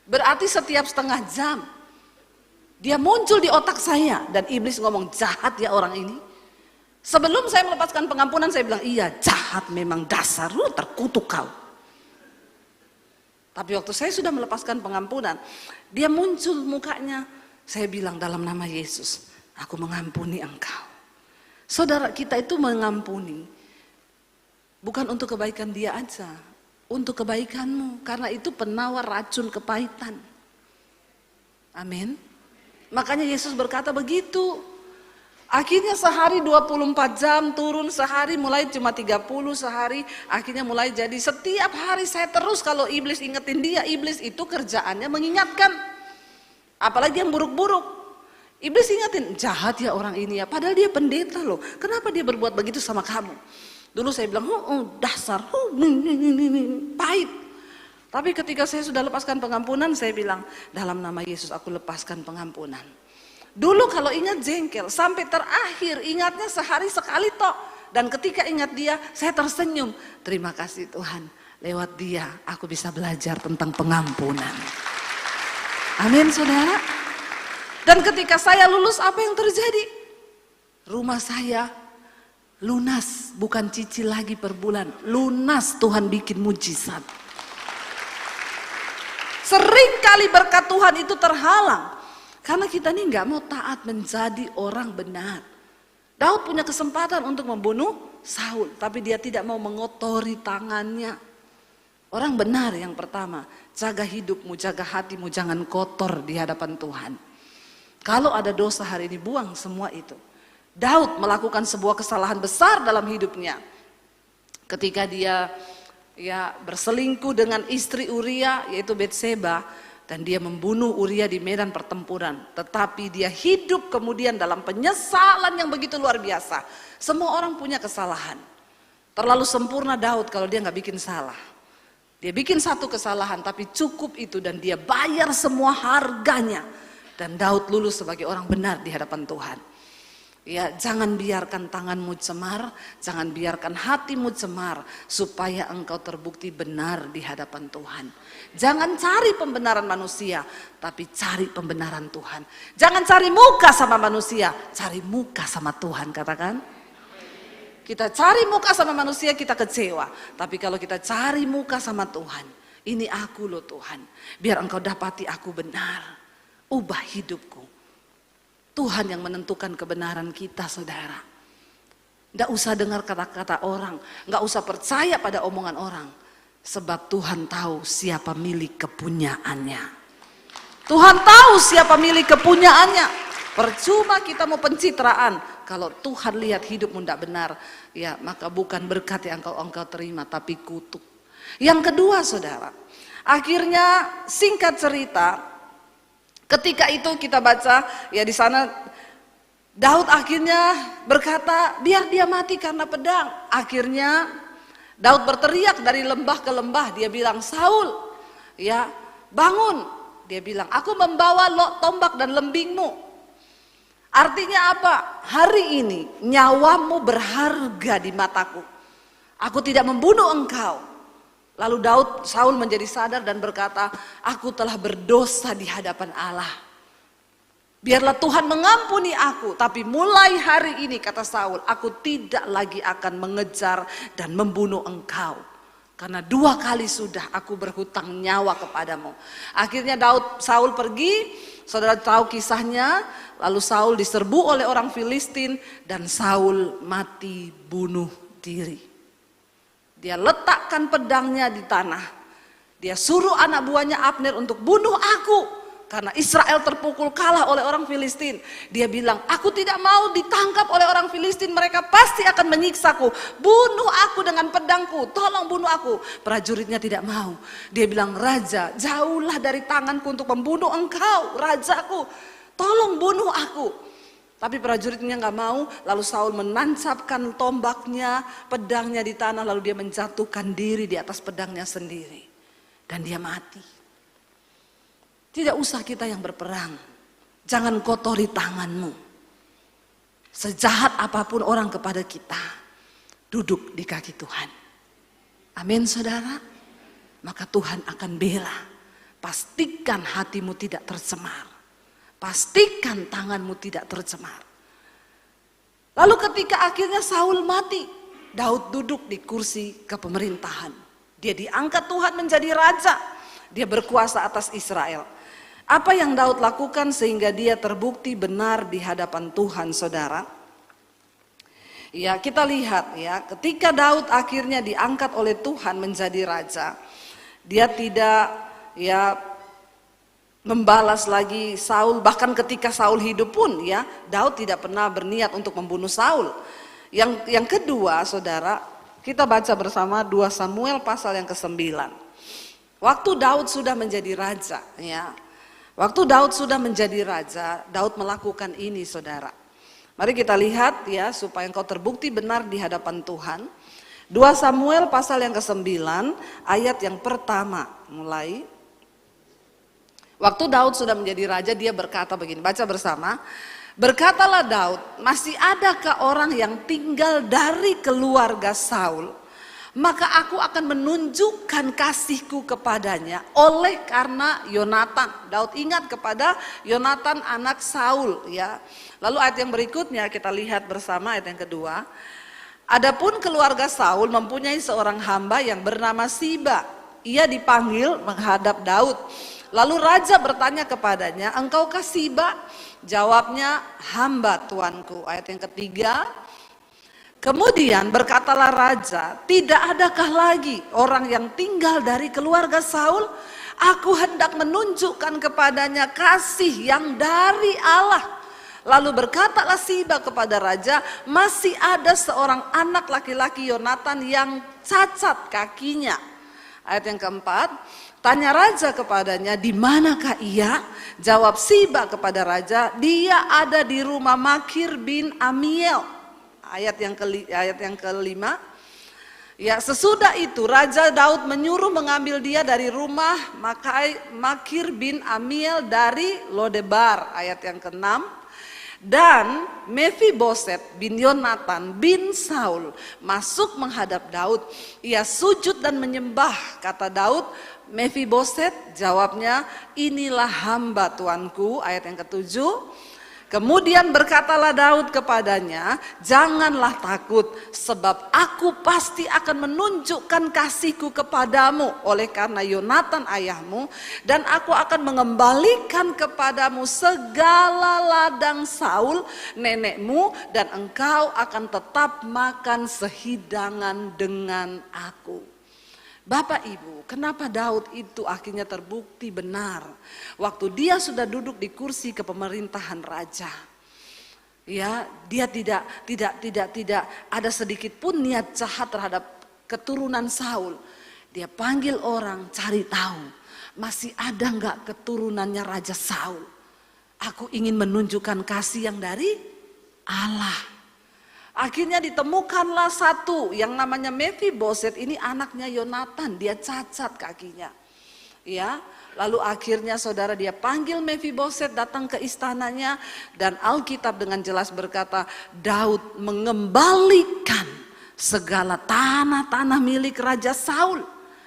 Berarti setiap setengah jam dia muncul di otak saya dan iblis ngomong, jahat ya orang ini. Sebelum saya melepaskan pengampunan saya bilang, iya jahat memang, dasar lu terkutuk kau. Tapi waktu saya sudah melepaskan pengampunan, dia muncul mukanya. Saya bilang, dalam nama Yesus aku mengampuni engkau. Saudara, kita itu mengampuni bukan untuk kebaikan dia aja, untuk kebaikanmu, karena itu penawar racun kepahitan. Amin. Makanya Yesus berkata begitu. Akhirnya sehari 24 jam turun, sehari mulai cuma 30 sehari, akhirnya mulai jadi setiap hari saya terus kalau iblis ingetin dia. Iblis itu kerjaannya mengingatkan, apalagi yang buruk-buruk. Iblis ingetin, jahat ya orang ini ya, padahal dia pendeta loh, kenapa dia berbuat begitu sama kamu? Dulu saya bilang, dasar, pahit. Tapi ketika saya sudah lepaskan pengampunan, saya bilang, dalam nama Yesus aku lepaskan pengampunan. Dulu kalau ingat jengkel, sampai terakhir ingatnya sehari sekali tok. Dan ketika ingat dia, saya tersenyum. Terima kasih Tuhan, lewat dia aku bisa belajar tentang pengampunan. Amin saudara. Dan ketika saya lulus, apa yang terjadi? Rumah saya lunas, bukan cicil lagi per bulan. Lunas, Tuhan bikin mujizat. Sering kali berkat Tuhan itu terhalang. Karena kita ini nggak mau taat menjadi orang benar. Daud punya kesempatan untuk membunuh Saul, tapi dia tidak mau mengotori tangannya. Orang benar yang pertama, jaga hidupmu, jaga hatimu, jangan kotor di hadapan Tuhan. Kalau ada dosa hari ini, buang semua itu. Daud melakukan sebuah kesalahan besar dalam hidupnya. Ketika dia berselingkuh dengan istri Uria, yaitu Betseba, dan dia membunuh Uria di medan pertempuran. Tetapi dia hidup kemudian dalam penyesalan yang begitu luar biasa. Semua orang punya kesalahan. Terlalu sempurna Daud kalau dia nggak bikin salah. Dia bikin satu kesalahan tapi cukup itu dan dia bayar semua harganya. Dan Daud lulus sebagai orang benar di hadapan Tuhan. Ya, jangan biarkan tanganmu cemar, jangan biarkan hatimu cemar supaya engkau terbukti benar di hadapan Tuhan. Jangan cari pembenaran manusia, tapi cari pembenaran Tuhan. Jangan cari muka sama manusia, cari muka sama Tuhan, katakan. Kita cari muka sama manusia kita kecewa, tapi kalau kita cari muka sama Tuhan, ini aku loh Tuhan, biar engkau dapati aku benar, ubah hidupku. Tuhan yang menentukan kebenaran kita, saudara. Nggak usah dengar kata-kata orang, nggak usah percaya pada omongan orang. Sebab Tuhan tahu siapa milik kepunyaannya. Tuhan tahu siapa milik kepunyaannya. Percuma kita mau pencitraan, kalau Tuhan lihat hidupmu tidak benar, ya maka bukan berkat yang engkau terima, tapi kutuk. Yang kedua, saudara, akhirnya singkat cerita, ketika itu kita baca ya di sana, Daud akhirnya berkata, biar dia mati karena pedang. Akhirnya Daud berteriak dari lembah ke lembah, dia bilang, Saul, ya bangun. Dia bilang, aku membawa tombak dan lembingmu. Artinya apa? Hari ini nyawamu berharga di mataku. Aku tidak membunuh engkau. Lalu Saul menjadi sadar dan berkata, aku telah berdosa di hadapan Allah. Biarlah Tuhan mengampuni aku, tapi mulai hari ini, kata Saul, aku tidak lagi akan mengejar dan membunuh engkau. Karena 2 kali sudah aku berhutang nyawa kepadamu. Akhirnya Saul pergi, saudara tahu kisahnya. Lalu Saul diserbu oleh orang Filistin dan Saul mati bunuh diri. Dia letakkan pedangnya di tanah. Dia suruh anak buahnya Abner untuk bunuh aku. Karena Israel terpukul kalah oleh orang Filistin. Dia bilang, aku tidak mau ditangkap oleh orang Filistin. Mereka pasti akan menyiksaku. Bunuh aku dengan pedangku. Tolong bunuh aku. Prajuritnya tidak mau. Dia bilang, Raja, jauhlah dari tanganku untuk membunuh engkau, Rajaku. Tolong bunuh aku. Tapi prajuritnya gak mau. Lalu Saul menancapkan tombaknya, pedangnya di tanah. Lalu dia menjatuhkan diri di atas pedangnya sendiri. Dan dia mati. Tidak usah kita yang berperang. Jangan kotori tanganmu. Sejahat apapun orang kepada kita, duduk di kaki Tuhan. Amin, saudara. Maka Tuhan akan bela. Pastikan hatimu tidak tercemar. Pastikan tanganmu tidak tercemar. Lalu ketika akhirnya Saul mati, Daud duduk di kursi kepemerintahan. Dia diangkat Tuhan menjadi raja. Dia berkuasa atas Israel. Apa yang Daud lakukan sehingga dia terbukti benar di hadapan Tuhan, saudara? Ya, kita lihat ya, ketika Daud akhirnya diangkat oleh Tuhan menjadi raja, dia tidak ya membalas lagi Saul. Bahkan ketika Saul hidup pun ya, Daud tidak pernah berniat untuk membunuh Saul. Yang kedua, saudara, kita baca bersama 2 Samuel pasal yang ke-9. Waktu Daud sudah menjadi raja, ya. Waktu Daud sudah menjadi raja, Daud melakukan ini, saudara. Mari kita lihat ya, supaya engkau terbukti benar di hadapan Tuhan. 2 Samuel pasal yang ke-9, ayat yang pertama mulai. Waktu Daud sudah menjadi raja, dia berkata begini, baca bersama. Berkatalah Daud, masih adakah orang yang tinggal dari keluarga Saul? Maka aku akan menunjukkan kasihku kepadanya oleh karena Yonatan. Daud ingat kepada Yonatan anak Saul, ya. Lalu ayat yang berikutnya kita lihat bersama, ayat yang kedua. Adapun keluarga Saul mempunyai seorang hamba yang bernama Siba. Ia dipanggil menghadap Daud. Lalu raja bertanya kepadanya, engkaukah Siba? Jawabnya, hamba tuanku. Ayat yang ketiga. Kemudian berkatalah raja, tidak adakah lagi orang yang tinggal dari keluarga Saul? Aku hendak menunjukkan kepadanya kasih yang dari Allah. Lalu berkatalah Siba kepada raja, masih ada seorang anak laki-laki Yonatan yang cacat kakinya. Ayat yang keempat, tanya raja kepadanya, di manakah ia? Jawab Siba kepada raja, dia ada di rumah Makir bin Amiel. Ayat yang kelima, ya sesudah itu Raja Daud menyuruh mengambil dia dari rumah Makir bin Amiel dari Lodebar. Ayat yang keenam, dan Mephiboset bin Yonatan bin Saul masuk menghadap Daud. Ia sujud dan menyembah. Kata Daud, Mephiboset, jawabnya, inilah hamba tuanku. Ayat yang ketujuh. Kemudian berkatalah Daud kepadanya, janganlah takut, sebab aku pasti akan menunjukkan kasihku kepadamu oleh karena Yonatan ayahmu, dan aku akan mengembalikan kepadamu segala ladang Saul nenekmu, dan engkau akan tetap makan sehidangan dengan aku. Bapak Ibu, kenapa Daud itu akhirnya terbukti benar waktu dia sudah duduk di kursi kepemerintahan raja. Ya, dia tidak ada sedikit pun niat jahat terhadap keturunan Saul. Dia panggil orang cari tahu, masih ada enggak keturunannya Raja Saul? Aku ingin menunjukkan kasih yang dari Allah. Akhirnya ditemukanlah satu yang namanya Mephiboset, ini anaknya Yonatan, dia cacat kakinya. Ya, lalu akhirnya saudara dia panggil Mephiboset datang ke istananya, dan Alkitab dengan jelas berkata Daud mengembalikan segala tanah-tanah milik Raja Saul.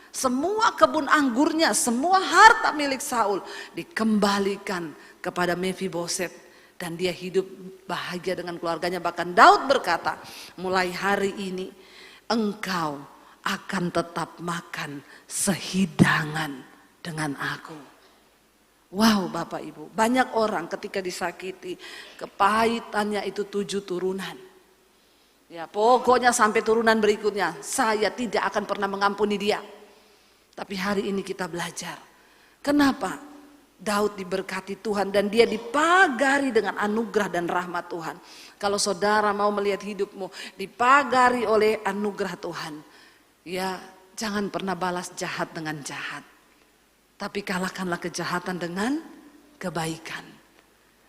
Semua kebun anggurnya, semua harta milik Saul dikembalikan kepada Mephiboset. Dan dia hidup bahagia dengan keluarganya. Bahkan Daud berkata, mulai hari ini engkau akan tetap makan sehidangan dengan aku. Wow Bapak Ibu, banyak orang ketika disakiti, kepahitannya itu 7 turunan. Ya pokoknya sampai turunan berikutnya, saya tidak akan pernah mengampuni dia. Tapi hari ini kita belajar. Kenapa? Daud diberkati Tuhan dan dia dipagari dengan anugerah dan rahmat Tuhan. Kalau saudara mau melihat hidupmu dipagari oleh anugerah Tuhan, ya jangan pernah balas jahat dengan jahat, tapi kalahkanlah kejahatan dengan kebaikan.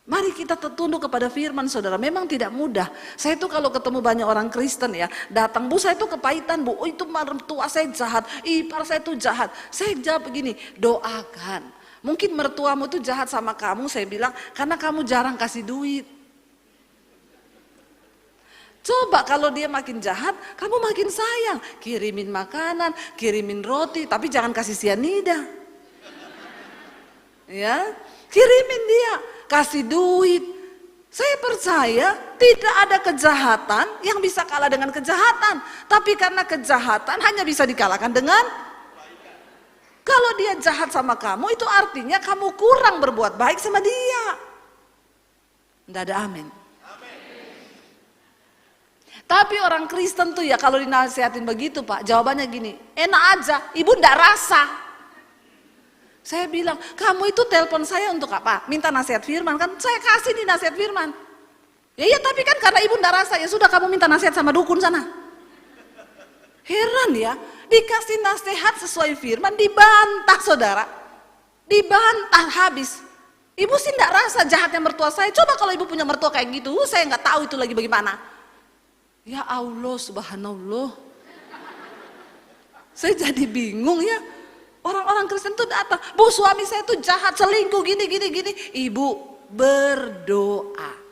Mari kita tunduk kepada firman saudara. Memang tidak mudah. Saya itu kalau ketemu banyak orang Kristen ya, datang, bu saya itu kepahitan bu, oh itu mertua saya jahat, ipar saya itu jahat. Saya jawab begini, doakan. Mungkin mertuamu itu jahat sama kamu, saya bilang, karena kamu jarang kasih duit. Coba kalau dia makin jahat, kamu makin sayang. Kirimin makanan, kirimin roti, tapi jangan kasih sianida. Ya, kirimin dia, kasih duit. Saya percaya tidak ada kejahatan yang bisa kalah dengan kejahatan. Tapi karena kejahatan hanya bisa dikalahkan dengan kalau dia jahat sama kamu, itu artinya kamu kurang berbuat baik sama dia. Tidak ada amin. Tapi orang Kristen tuh ya kalau dinasihatin begitu Pak, jawabannya gini, enak aja, ibu ndak rasa. Saya bilang, kamu itu telepon saya untuk apa? Minta nasihat firman kan? Saya kasih nih nasihat firman. Ya iya tapi kan karena ibu ndak rasa, ya sudah kamu minta nasihat sama dukun sana. Heran ya. Dikasih nasihat sesuai firman, dibantah saudara. Dibantah habis. Ibu sih enggak rasa jahatnya mertua saya. Coba kalau ibu punya mertua kayak gitu, saya enggak tahu itu lagi bagaimana. Ya Allah subhanallah. Saya jadi bingung ya. Orang-orang Kristen tuh datang, bu suami saya tuh jahat, selingkuh gini. Ibu berdoa.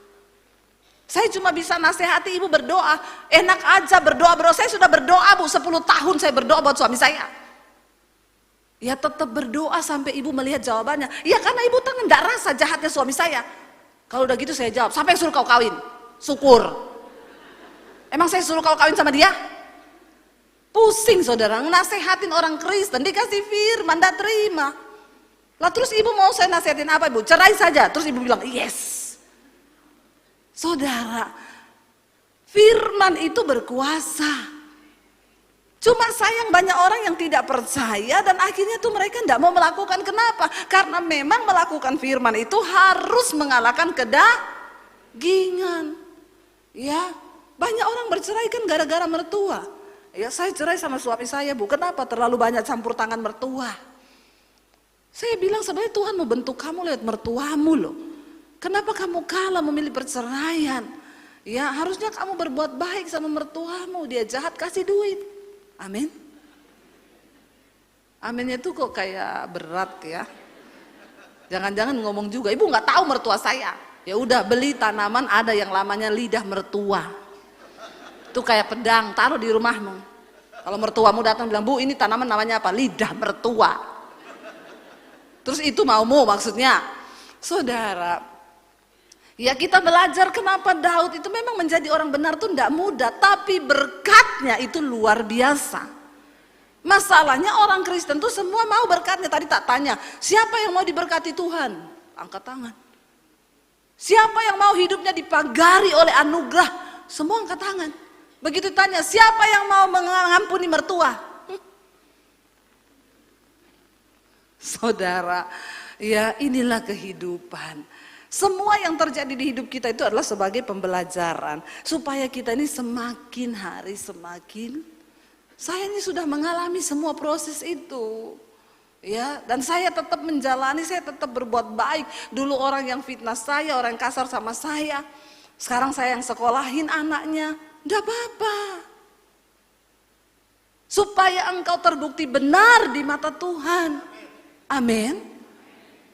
Saya cuma bisa nasihati ibu berdoa. Enak aja berdoa. Saya sudah berdoa bu, 10 tahun saya berdoa buat suami saya. Ya tetap berdoa sampai ibu melihat jawabannya. Ya karena ibu kan enggak rasa jahatnya suami saya. Kalau udah gitu saya jawab, sampai suruh kau kawin. Syukur. Emang saya suruh kau kawin sama dia? Pusing saudara, nasehatin orang Kristen, dikasih firman, enggak terima. Lah terus ibu mau saya nasihatin apa ibu? Cerai saja. Terus ibu bilang, yes. Saudara, firman itu berkuasa. Cuma sayang banyak orang yang tidak percaya dan akhirnya tuh mereka tidak mau melakukan. Kenapa? Karena memang melakukan firman itu harus mengalahkan kedagingan. Ya, banyak orang bercerai kan gara-gara mertua. Ya, saya cerai sama suami saya bu. Kenapa? Terlalu banyak campur tangan mertua. Saya bilang sebenarnya Tuhan mau bentuk kamu lewat mertuamu loh. Kenapa kamu kalah memilih perceraian? Ya harusnya kamu berbuat baik sama mertuamu. Dia jahat kasih duit. Amin. Aminnya itu kok kayak berat ya. Jangan-jangan ngomong juga, ibu nggak tahu mertua saya. Ya udah beli tanaman ada yang lamanya lidah mertua. Itu kayak pedang, taruh di rumahmu. Kalau mertuamu datang bilang, bu ini tanaman namanya apa? Lidah mertua. Terus itu maumu maksudnya. Saudara, Ya kita belajar kenapa Daud itu memang menjadi orang benar itu tidak mudah, tapi berkatnya itu luar biasa. Masalahnya orang Kristen tuh semua mau berkatnya. Tadi tak tanya, siapa yang mau diberkati Tuhan? Angkat tangan. Siapa yang mau hidupnya dipagari oleh anugerah? Semua angkat tangan. Begitu tanya, siapa yang mau mengampuni mertua? Saudara, ya inilah kehidupan. Semua yang terjadi di hidup kita itu adalah sebagai pembelajaran. Supaya kita ini semakin hari semakin. Saya ini sudah mengalami semua proses itu. Ya, dan saya tetap menjalani, saya tetap berbuat baik. Dulu orang yang fitnah saya, orang yang kasar sama saya. Sekarang saya yang sekolahin anaknya. Enggak apa-apa. Supaya engkau terbukti benar di mata Tuhan. Amin.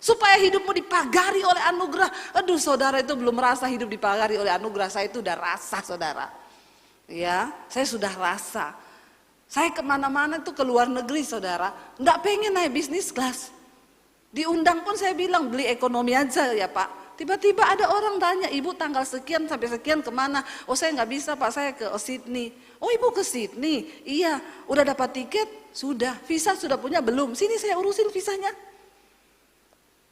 Supaya hidupmu dipagari oleh anugerah. Aduh saudara itu belum merasa hidup dipagari oleh anugerah. Saya itu udah rasa saudara. Ya, saya sudah rasa. Saya kemana-mana itu ke luar negeri saudara. Nggak pengen naik bisnis kelas. Diundang pun saya bilang beli ekonomi aja ya Pak. Tiba-tiba ada orang tanya, ibu tanggal sekian sampai sekian kemana? Oh saya nggak bisa Pak, saya ke Sydney. Oh ibu ke Sydney? Iya, udah dapat tiket? Sudah. Visa sudah punya? Belum. Sini saya urusin visanya.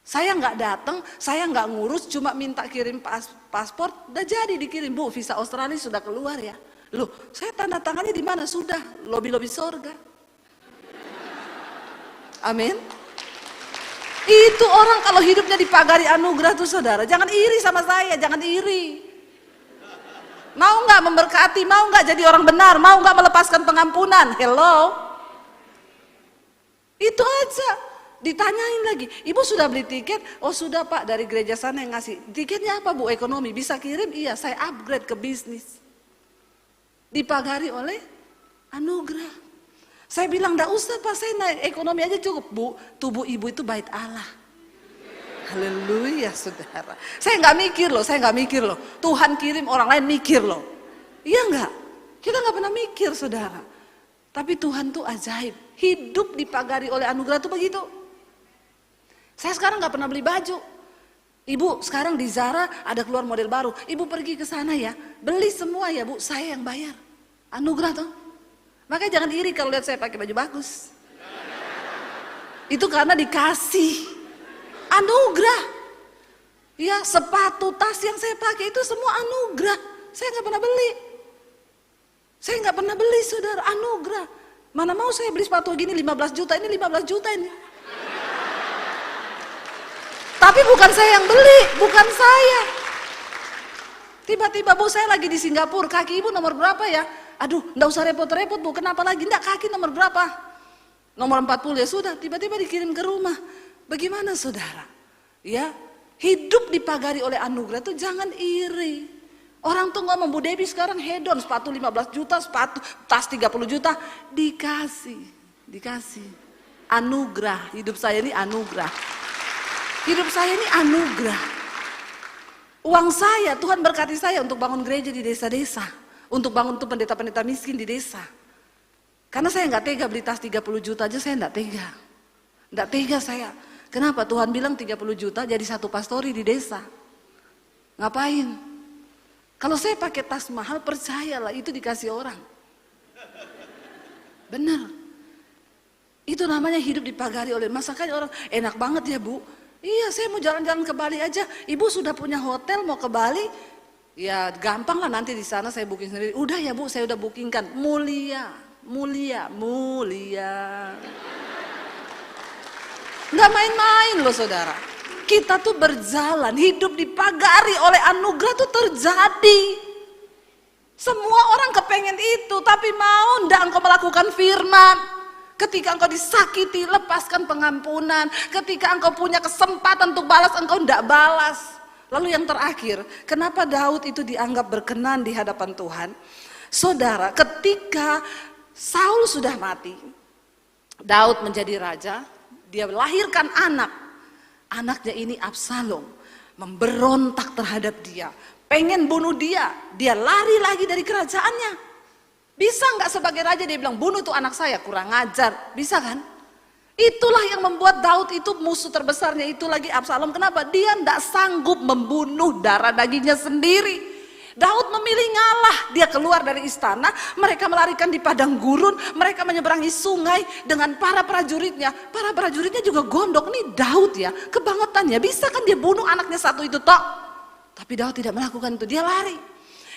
Saya nggak datang, saya nggak ngurus, cuma minta kirim paspor, udah jadi dikirim. Bu, visa Australia sudah keluar ya. Loh, saya tanda tangannya di mana? Sudah, lobi-lobi sorga. Amin. Itu orang kalau hidupnya dipagari anugerah tuh saudara, jangan iri sama saya, jangan iri. Mau nggak memberkati, mau nggak jadi orang benar, mau nggak melepaskan pengampunan? Hello. Itu aja. Ditanyain lagi, ibu sudah beli tiket? Oh sudah Pak, dari gereja sana yang ngasih. Tiketnya apa Bu? Ekonomi, bisa kirim? Iya, saya upgrade ke bisnis. Dipagari oleh anugerah. Saya bilang, enggak usah Pak, saya naik ekonomi aja cukup Bu. Tubuh ibu itu bait Allah. Haleluya saudara. Saya nggak mikir loh, Tuhan kirim orang lain mikir loh. Iya enggak? Kita nggak pernah mikir saudara. Tapi Tuhan tuh ajaib. Hidup dipagari oleh anugerah tuh begitu. Saya sekarang nggak pernah beli baju. Ibu sekarang di Zara ada keluar model baru. Ibu pergi ke sana ya, beli semua ya Bu, saya yang bayar. Anugerah tuh. Makanya jangan iri kalau lihat saya pakai baju bagus. Itu karena dikasih anugerah. Ya sepatu, tas yang saya pakai itu semua anugerah. Saya nggak pernah beli. Saya nggak pernah beli saudara, anugerah. Mana mau saya beli sepatu gini 15 juta, ini 15 juta ini. Tapi bukan saya yang beli, bukan saya. Tiba-tiba Bu saya lagi di Singapura, kaki ibu nomor berapa ya? Aduh, enggak usah repot-repot Bu, kenapa lagi? Enggak, kaki nomor berapa? Nomor 40 ya sudah, tiba-tiba dikirim ke rumah. Bagaimana saudara? Ya, hidup dipagari oleh anugerah itu jangan iri. Orang tuh ngomong Bu Debbie sekarang hedon, sepatu 15 juta, sepatu tas 30 juta, dikasih. Anugerah, hidup saya ini anugerah. Hidup saya ini anugerah. Uang saya, Tuhan berkati saya untuk bangun gereja di desa-desa. Untuk bangun tuh pendeta-pendeta miskin di desa. Karena saya nggak tega beli tas 30 juta aja, saya nggak tega. Nggak tega saya. Kenapa? Tuhan bilang 30 juta jadi satu pastori di desa. Ngapain? Kalau saya pakai tas mahal, percayalah itu dikasih orang. Benar. Itu namanya hidup dipagari oleh, makanya orang enak banget ya Bu. Iya, saya mau jalan-jalan ke Bali aja. Ibu sudah punya hotel mau ke Bali? Ya gampang lah, nanti di sana saya booking sendiri. Udah ya Bu, saya udah bookingkan. Mulia. Nggak main-main loh saudara. Kita tuh berjalan, hidup dipagari oleh anugerah tuh terjadi. Semua orang kepengen itu, tapi mau ndak engkau melakukan firman? Ketika engkau disakiti, lepaskan pengampunan. Ketika engkau punya kesempatan untuk balas, engkau tidak balas. Lalu yang terakhir, kenapa Daud itu dianggap berkenan di hadapan Tuhan? Saudara, ketika Saul sudah mati, Daud menjadi raja, dia melahirkan anak. Anaknya ini Absalom, memberontak terhadap dia. Pengen bunuh dia lari lagi dari kerajaannya. Bisa nggak sebagai raja dia bilang bunuh tuh anak saya, kurang ajar, bisa kan? Itulah yang membuat Daud itu musuh terbesarnya itu lagi Absalom. Kenapa? Dia tidak sanggup membunuh darah dagingnya sendiri. Daud memilih ngalah. Dia keluar dari istana, mereka melarikan di padang gurun, mereka menyeberangi sungai dengan para prajuritnya. Para prajuritnya juga gondok. Nih Daud ya, kebangetannya. Bisa kan dia bunuh anaknya satu itu tok? Tapi Daud tidak melakukan itu, dia lari.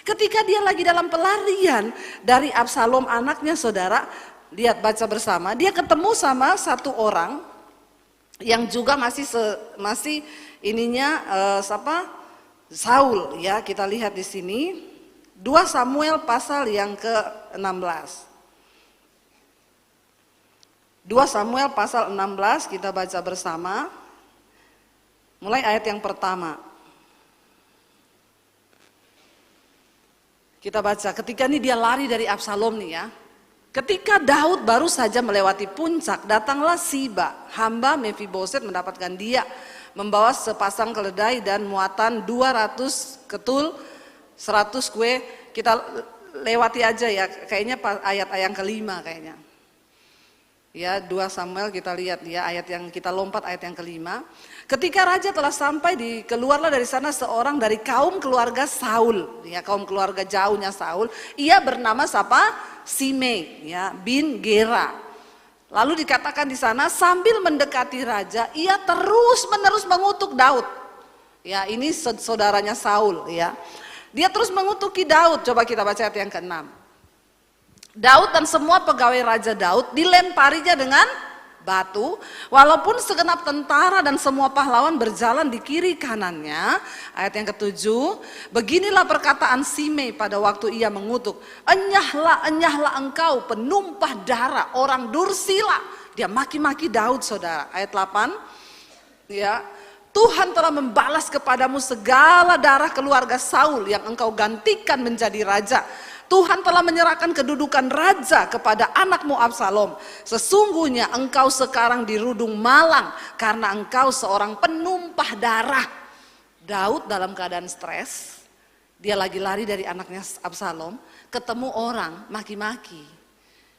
Ketika dia lagi dalam pelarian dari Absalom anaknya, saudara, lihat baca bersama, dia ketemu sama satu orang yang juga masih Saul ya. Kita lihat di sini 2 Samuel pasal yang ke-16. 2 Samuel pasal 16 kita baca bersama. Mulai ayat yang pertama. Kita baca, ketika ini dia lari dari Absalom nih ya. Ketika Daud baru saja melewati puncak, datanglah Siba, hamba Mefiboset mendapatkan dia, membawa sepasang keledai dan muatan 200 ketul, 100 kue. Kita lewati aja ya, kayaknya ayat yang kelima kayaknya. Ya, 2 Samuel kita lihat ya, ayat yang kita lompat ayat yang kelima. Ketika raja telah sampai, keluarlah dari sana seorang dari kaum keluarga Saul, ya kaum keluarga jauhnya Saul. Ia bernama siapa? Simei, ya bin Gera. Lalu dikatakan di sana sambil mendekati raja, ia terus-menerus mengutuk Daud. Ya, ini saudaranya Saul, ya. Dia terus mengutuki Daud. Coba kita baca ayat yang ke-6. Daud dan semua pegawai Raja Daud dilemparinya dengan batu, walaupun segenap tentara dan semua pahlawan berjalan di kiri kanannya. Ayat yang ke-7, beginilah perkataan Simei pada waktu ia mengutuk, enyahlah engkau penumpah darah orang dursila. Dia maki-maki Daud, saudara. Ayat 8, ya, Tuhan telah membalas kepadamu segala darah keluarga Saul yang engkau gantikan menjadi raja. Tuhan telah menyerahkan kedudukan raja kepada anakmu Absalom. Sesungguhnya engkau sekarang dirudung malang karena engkau seorang penumpah darah. Daud dalam keadaan stres, dia lagi lari dari anaknya Absalom, ketemu orang maki-maki.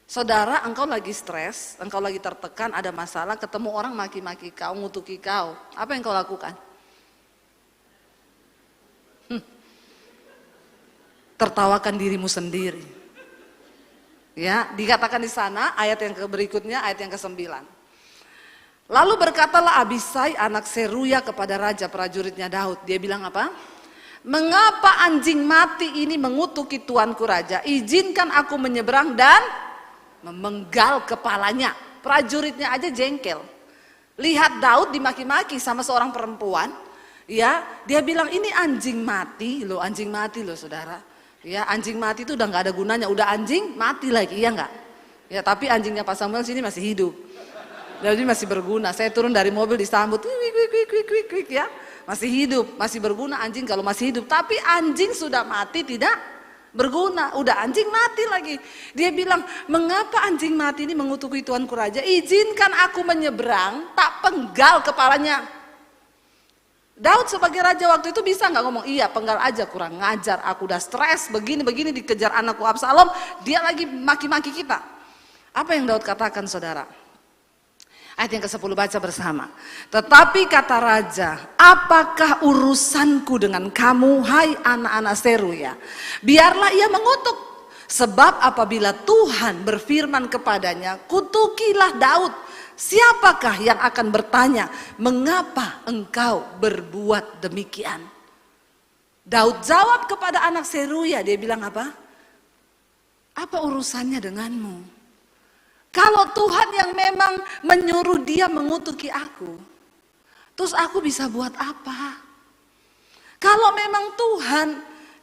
Saudara, engkau lagi stres, engkau lagi tertekan, ada masalah, ketemu orang maki-maki kau, ngutuki kau. Apa yang kau lakukan? Tertawakan dirimu sendiri. Ya, dikatakan di sana ayat yang berikutnya, ayat yang ke-9. Lalu berkatalah Abisai anak Seruya kepada raja prajuritnya Daud. Dia bilang apa? Mengapa anjing mati ini mengutuki tuanku raja? Izinkan aku menyeberang dan memenggal kepalanya. Prajuritnya aja jengkel. Lihat Daud dimaki-maki sama seorang perempuan. Ya, dia bilang ini anjing mati loh saudara. Ya, anjing mati itu udah nggak ada gunanya, udah anjing mati lagi, ya nggak? Ya, tapi anjingnya Pak Samuel sini masih hidup, jadi masih berguna. Saya turun dari mobil disambut, wik, ya, masih hidup, masih berguna anjing kalau masih hidup. Tapi anjing sudah mati tidak berguna, udah anjing mati lagi. Dia bilang, mengapa anjing mati ini mengutuki tuanku raja? Izinkan aku menyeberang, tak penggal kepalanya. Daud sebagai raja waktu itu bisa nggak ngomong, iya penggal aja, kurang ngajar, aku udah stres, begini dikejar anakku Absalom, dia lagi maki-maki kita. Apa yang Daud katakan, saudara? Ayat yang ke-10 baca bersama. Tetapi kata raja, apakah urusanku dengan kamu, hai anak-anak Seruya? Biarlah ia mengutuk, sebab apabila Tuhan berfirman kepadanya, kutukilah Daud. Siapakah yang akan bertanya, mengapa engkau berbuat demikian? Daud jawab kepada anak Seruya, dia bilang apa? Apa urusannya denganmu? Kalau Tuhan yang memang menyuruh dia mengutuki aku, terus aku bisa buat apa? Kalau memang Tuhan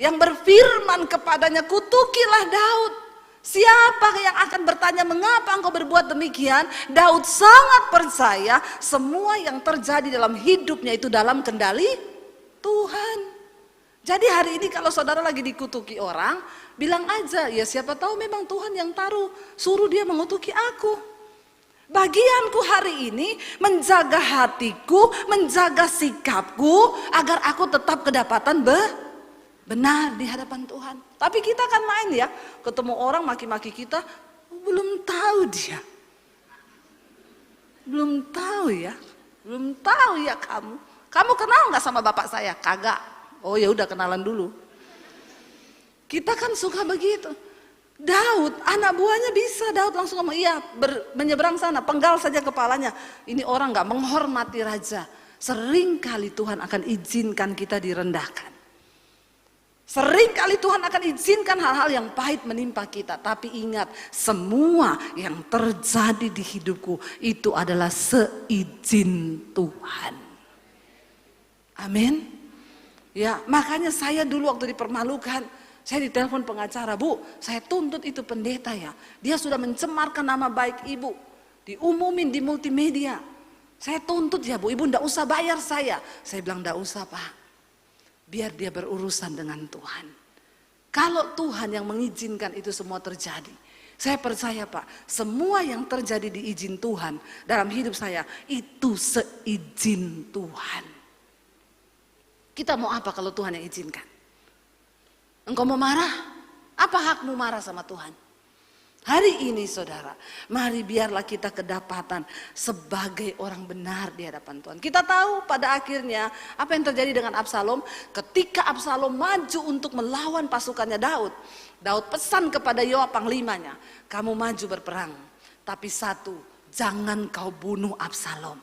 yang berfirman kepadanya, kutukilah Daud. Siapa yang akan bertanya mengapa engkau berbuat demikian? Daud sangat percaya semua yang terjadi dalam hidupnya itu dalam kendali Tuhan. Jadi hari ini kalau saudara lagi dikutuki orang, bilang aja, ya siapa tahu memang Tuhan yang suruh dia mengutuki aku. Bagianku hari ini menjaga hatiku, menjaga sikapku agar aku tetap kedapatan benar di hadapan Tuhan. Tapi kita kan main ya, ketemu orang maki-maki kita, belum tahu dia. Belum tahu ya. Belum tahu ya kamu. Kamu kenal nggak sama bapak saya? Kagak. Oh ya udah kenalan dulu. Kita kan suka begitu. Daud, anak buahnya bisa. Daud langsung ngomong, iya menyeberang sana, penggal saja kepalanya. Ini orang nggak menghormati raja. Sering kali Tuhan akan izinkan kita direndahkan. Sering kali Tuhan akan izinkan hal-hal yang pahit menimpa kita. Tapi ingat, semua yang terjadi di hidupku itu adalah seizin Tuhan. Amin. Ya, makanya saya dulu waktu dipermalukan, saya ditelepon pengacara, Bu, saya tuntut itu pendeta ya. Dia sudah mencemarkan nama baik ibu. Diumumin di multimedia. Saya tuntut ya Bu, ibu ndak usah bayar saya. Saya bilang ndak usah Pak. Biar dia berurusan dengan Tuhan. Kalau Tuhan yang mengizinkan itu semua terjadi. Saya percaya Pak, semua yang terjadi di izin Tuhan dalam hidup saya itu seizin Tuhan. Kita mau apa kalau Tuhan yang izinkan? Engkau mau marah? Apa hakmu marah sama Tuhan? Hari ini saudara, mari biarlah kita kedapatan sebagai orang benar di hadapan Tuhan. Kita tahu pada akhirnya apa yang terjadi dengan Absalom. Ketika Absalom maju untuk melawan pasukannya Daud. Daud pesan kepada Yoab panglimanya, kamu maju berperang. Tapi satu, jangan kau bunuh Absalom.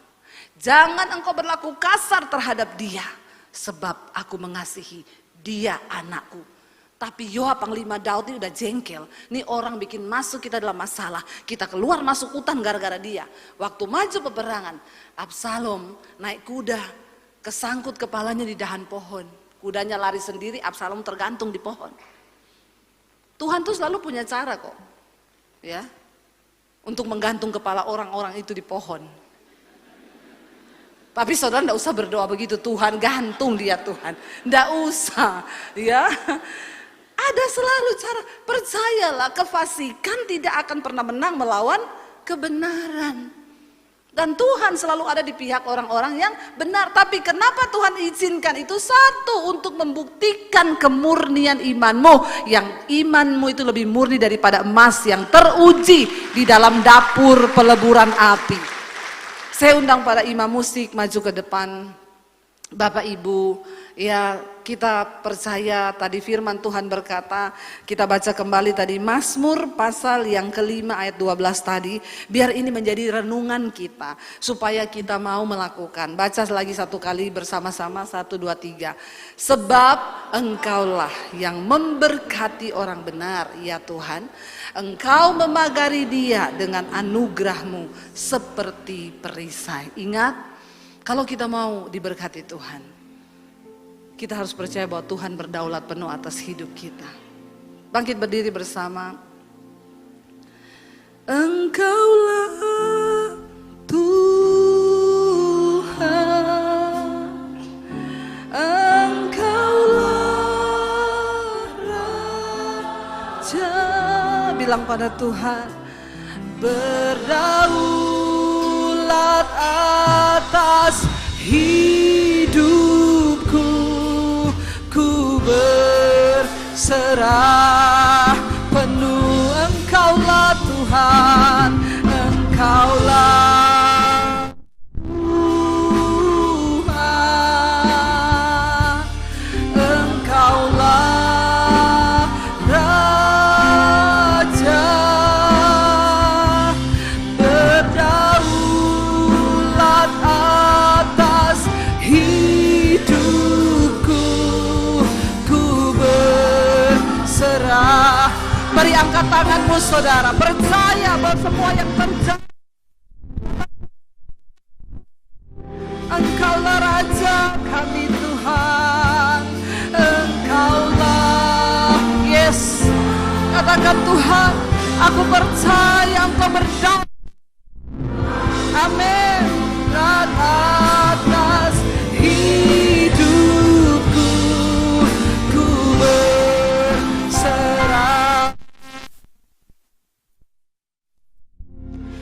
Jangan engkau berlaku kasar terhadap dia. Sebab aku mengasihi dia anakku. Tapi Yoab panglima Daud ini udah jengkel. Ini orang bikin masuk kita dalam masalah. Kita keluar masuk hutan gara-gara dia. Waktu maju peperangan, Absalom naik kuda, kesangkut kepalanya di dahan pohon. Kudanya lari sendiri, Absalom tergantung di pohon. Tuhan tuh selalu punya cara kok. Ya. Untuk menggantung kepala orang-orang itu di pohon. Tapi saudara enggak usah berdoa begitu, Tuhan gantung dia Tuhan. Enggak usah, ya. Ada selalu cara, percayalah kefasikan tidak akan pernah menang melawan kebenaran. Dan Tuhan selalu ada di pihak orang-orang yang benar. Tapi kenapa Tuhan izinkan itu? Satu, untuk membuktikan kemurnian imanmu. Yang imanmu itu lebih murni daripada emas yang teruji di dalam dapur peleburan api. Saya undang para imam musik maju ke depan. Bapak Ibu, ya kita percaya tadi firman Tuhan berkata, kita baca kembali tadi Mazmur pasal yang kelima ayat 12 tadi, biar ini menjadi renungan kita, supaya kita mau melakukan. Baca lagi satu kali bersama-sama, 1, 2, 3. Sebab engkaulah yang memberkati orang benar, ya Tuhan, engkau memagari dia dengan anugerahmu seperti perisai. Ingat, kalau kita mau diberkati Tuhan, kita harus percaya bahwa Tuhan berdaulat penuh atas hidup kita. Bangkit berdiri bersama. Engkaulah Tuhan, Engkaulah Raja. Bilang pada Tuhan, berdaulat atas hidupku, ku berserah penuh. Engkaulah Tuhan, Engkaulah Tuhan, Engkaulah Raja, berdaulat atas hidupku, ku berserah. Mari angkat tanganmu saudara, percaya bahwa semua yang terjadi, Engkaulah Raja kami Tuhan, Engkaulah, yes. Katakan Tuhan, aku percaya Engkau berdaulat. Amin. Atas hidupku, ku berserah.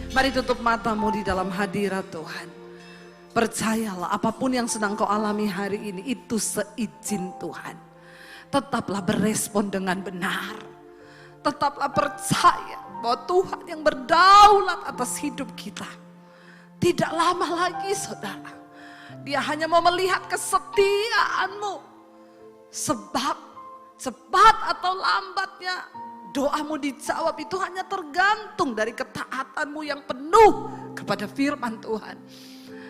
Mari tutup matamu di dalam hadirat Tuhan. Percayalah apapun yang sedang kau alami hari ini itu seizin Tuhan. Tetaplah berespon dengan benar. Tetaplah percaya bahwa Tuhan yang berdaulat atas hidup kita. Tidak lama lagi saudara. Dia hanya mau melihat kesetiaanmu. Sebab cepat atau lambatnya doamu dijawab itu hanya tergantung dari ketaatanmu yang penuh kepada firman Tuhan.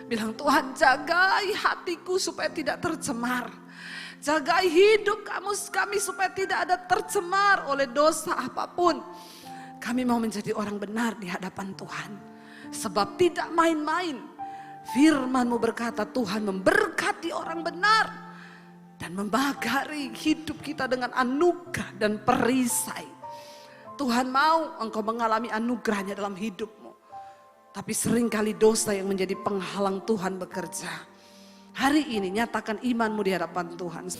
Bilang, Tuhan jagai hatiku supaya tidak tercemar. Jagai hidup kami supaya tidak ada tercemar oleh dosa apapun. Kami mau menjadi orang benar di hadapan Tuhan. Sebab tidak main-main. Firman-Mu berkata Tuhan memberkati orang benar. Dan membagari hidup kita dengan anugerah dan perisai. Tuhan mau engkau mengalami anugerahnya dalam hidupmu. Tapi seringkali dosa yang menjadi penghalang Tuhan bekerja. Hari ini nyatakan imanmu di hadapan Tuhan.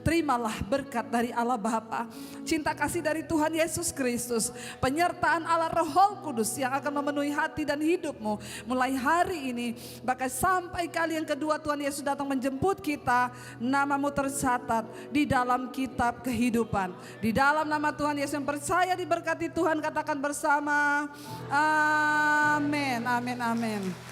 Terimalah berkat dari Allah Bapa, cinta kasih dari Tuhan Yesus Kristus, penyertaan Allah Roh Kudus yang akan memenuhi hati dan hidupmu mulai hari ini, bahkan sampai kali yang kedua Tuhan Yesus datang menjemput kita. Namamu tercatat di dalam kitab kehidupan. Di dalam nama Tuhan Yesus yang percaya diberkati Tuhan, katakan bersama amin, amin, amin.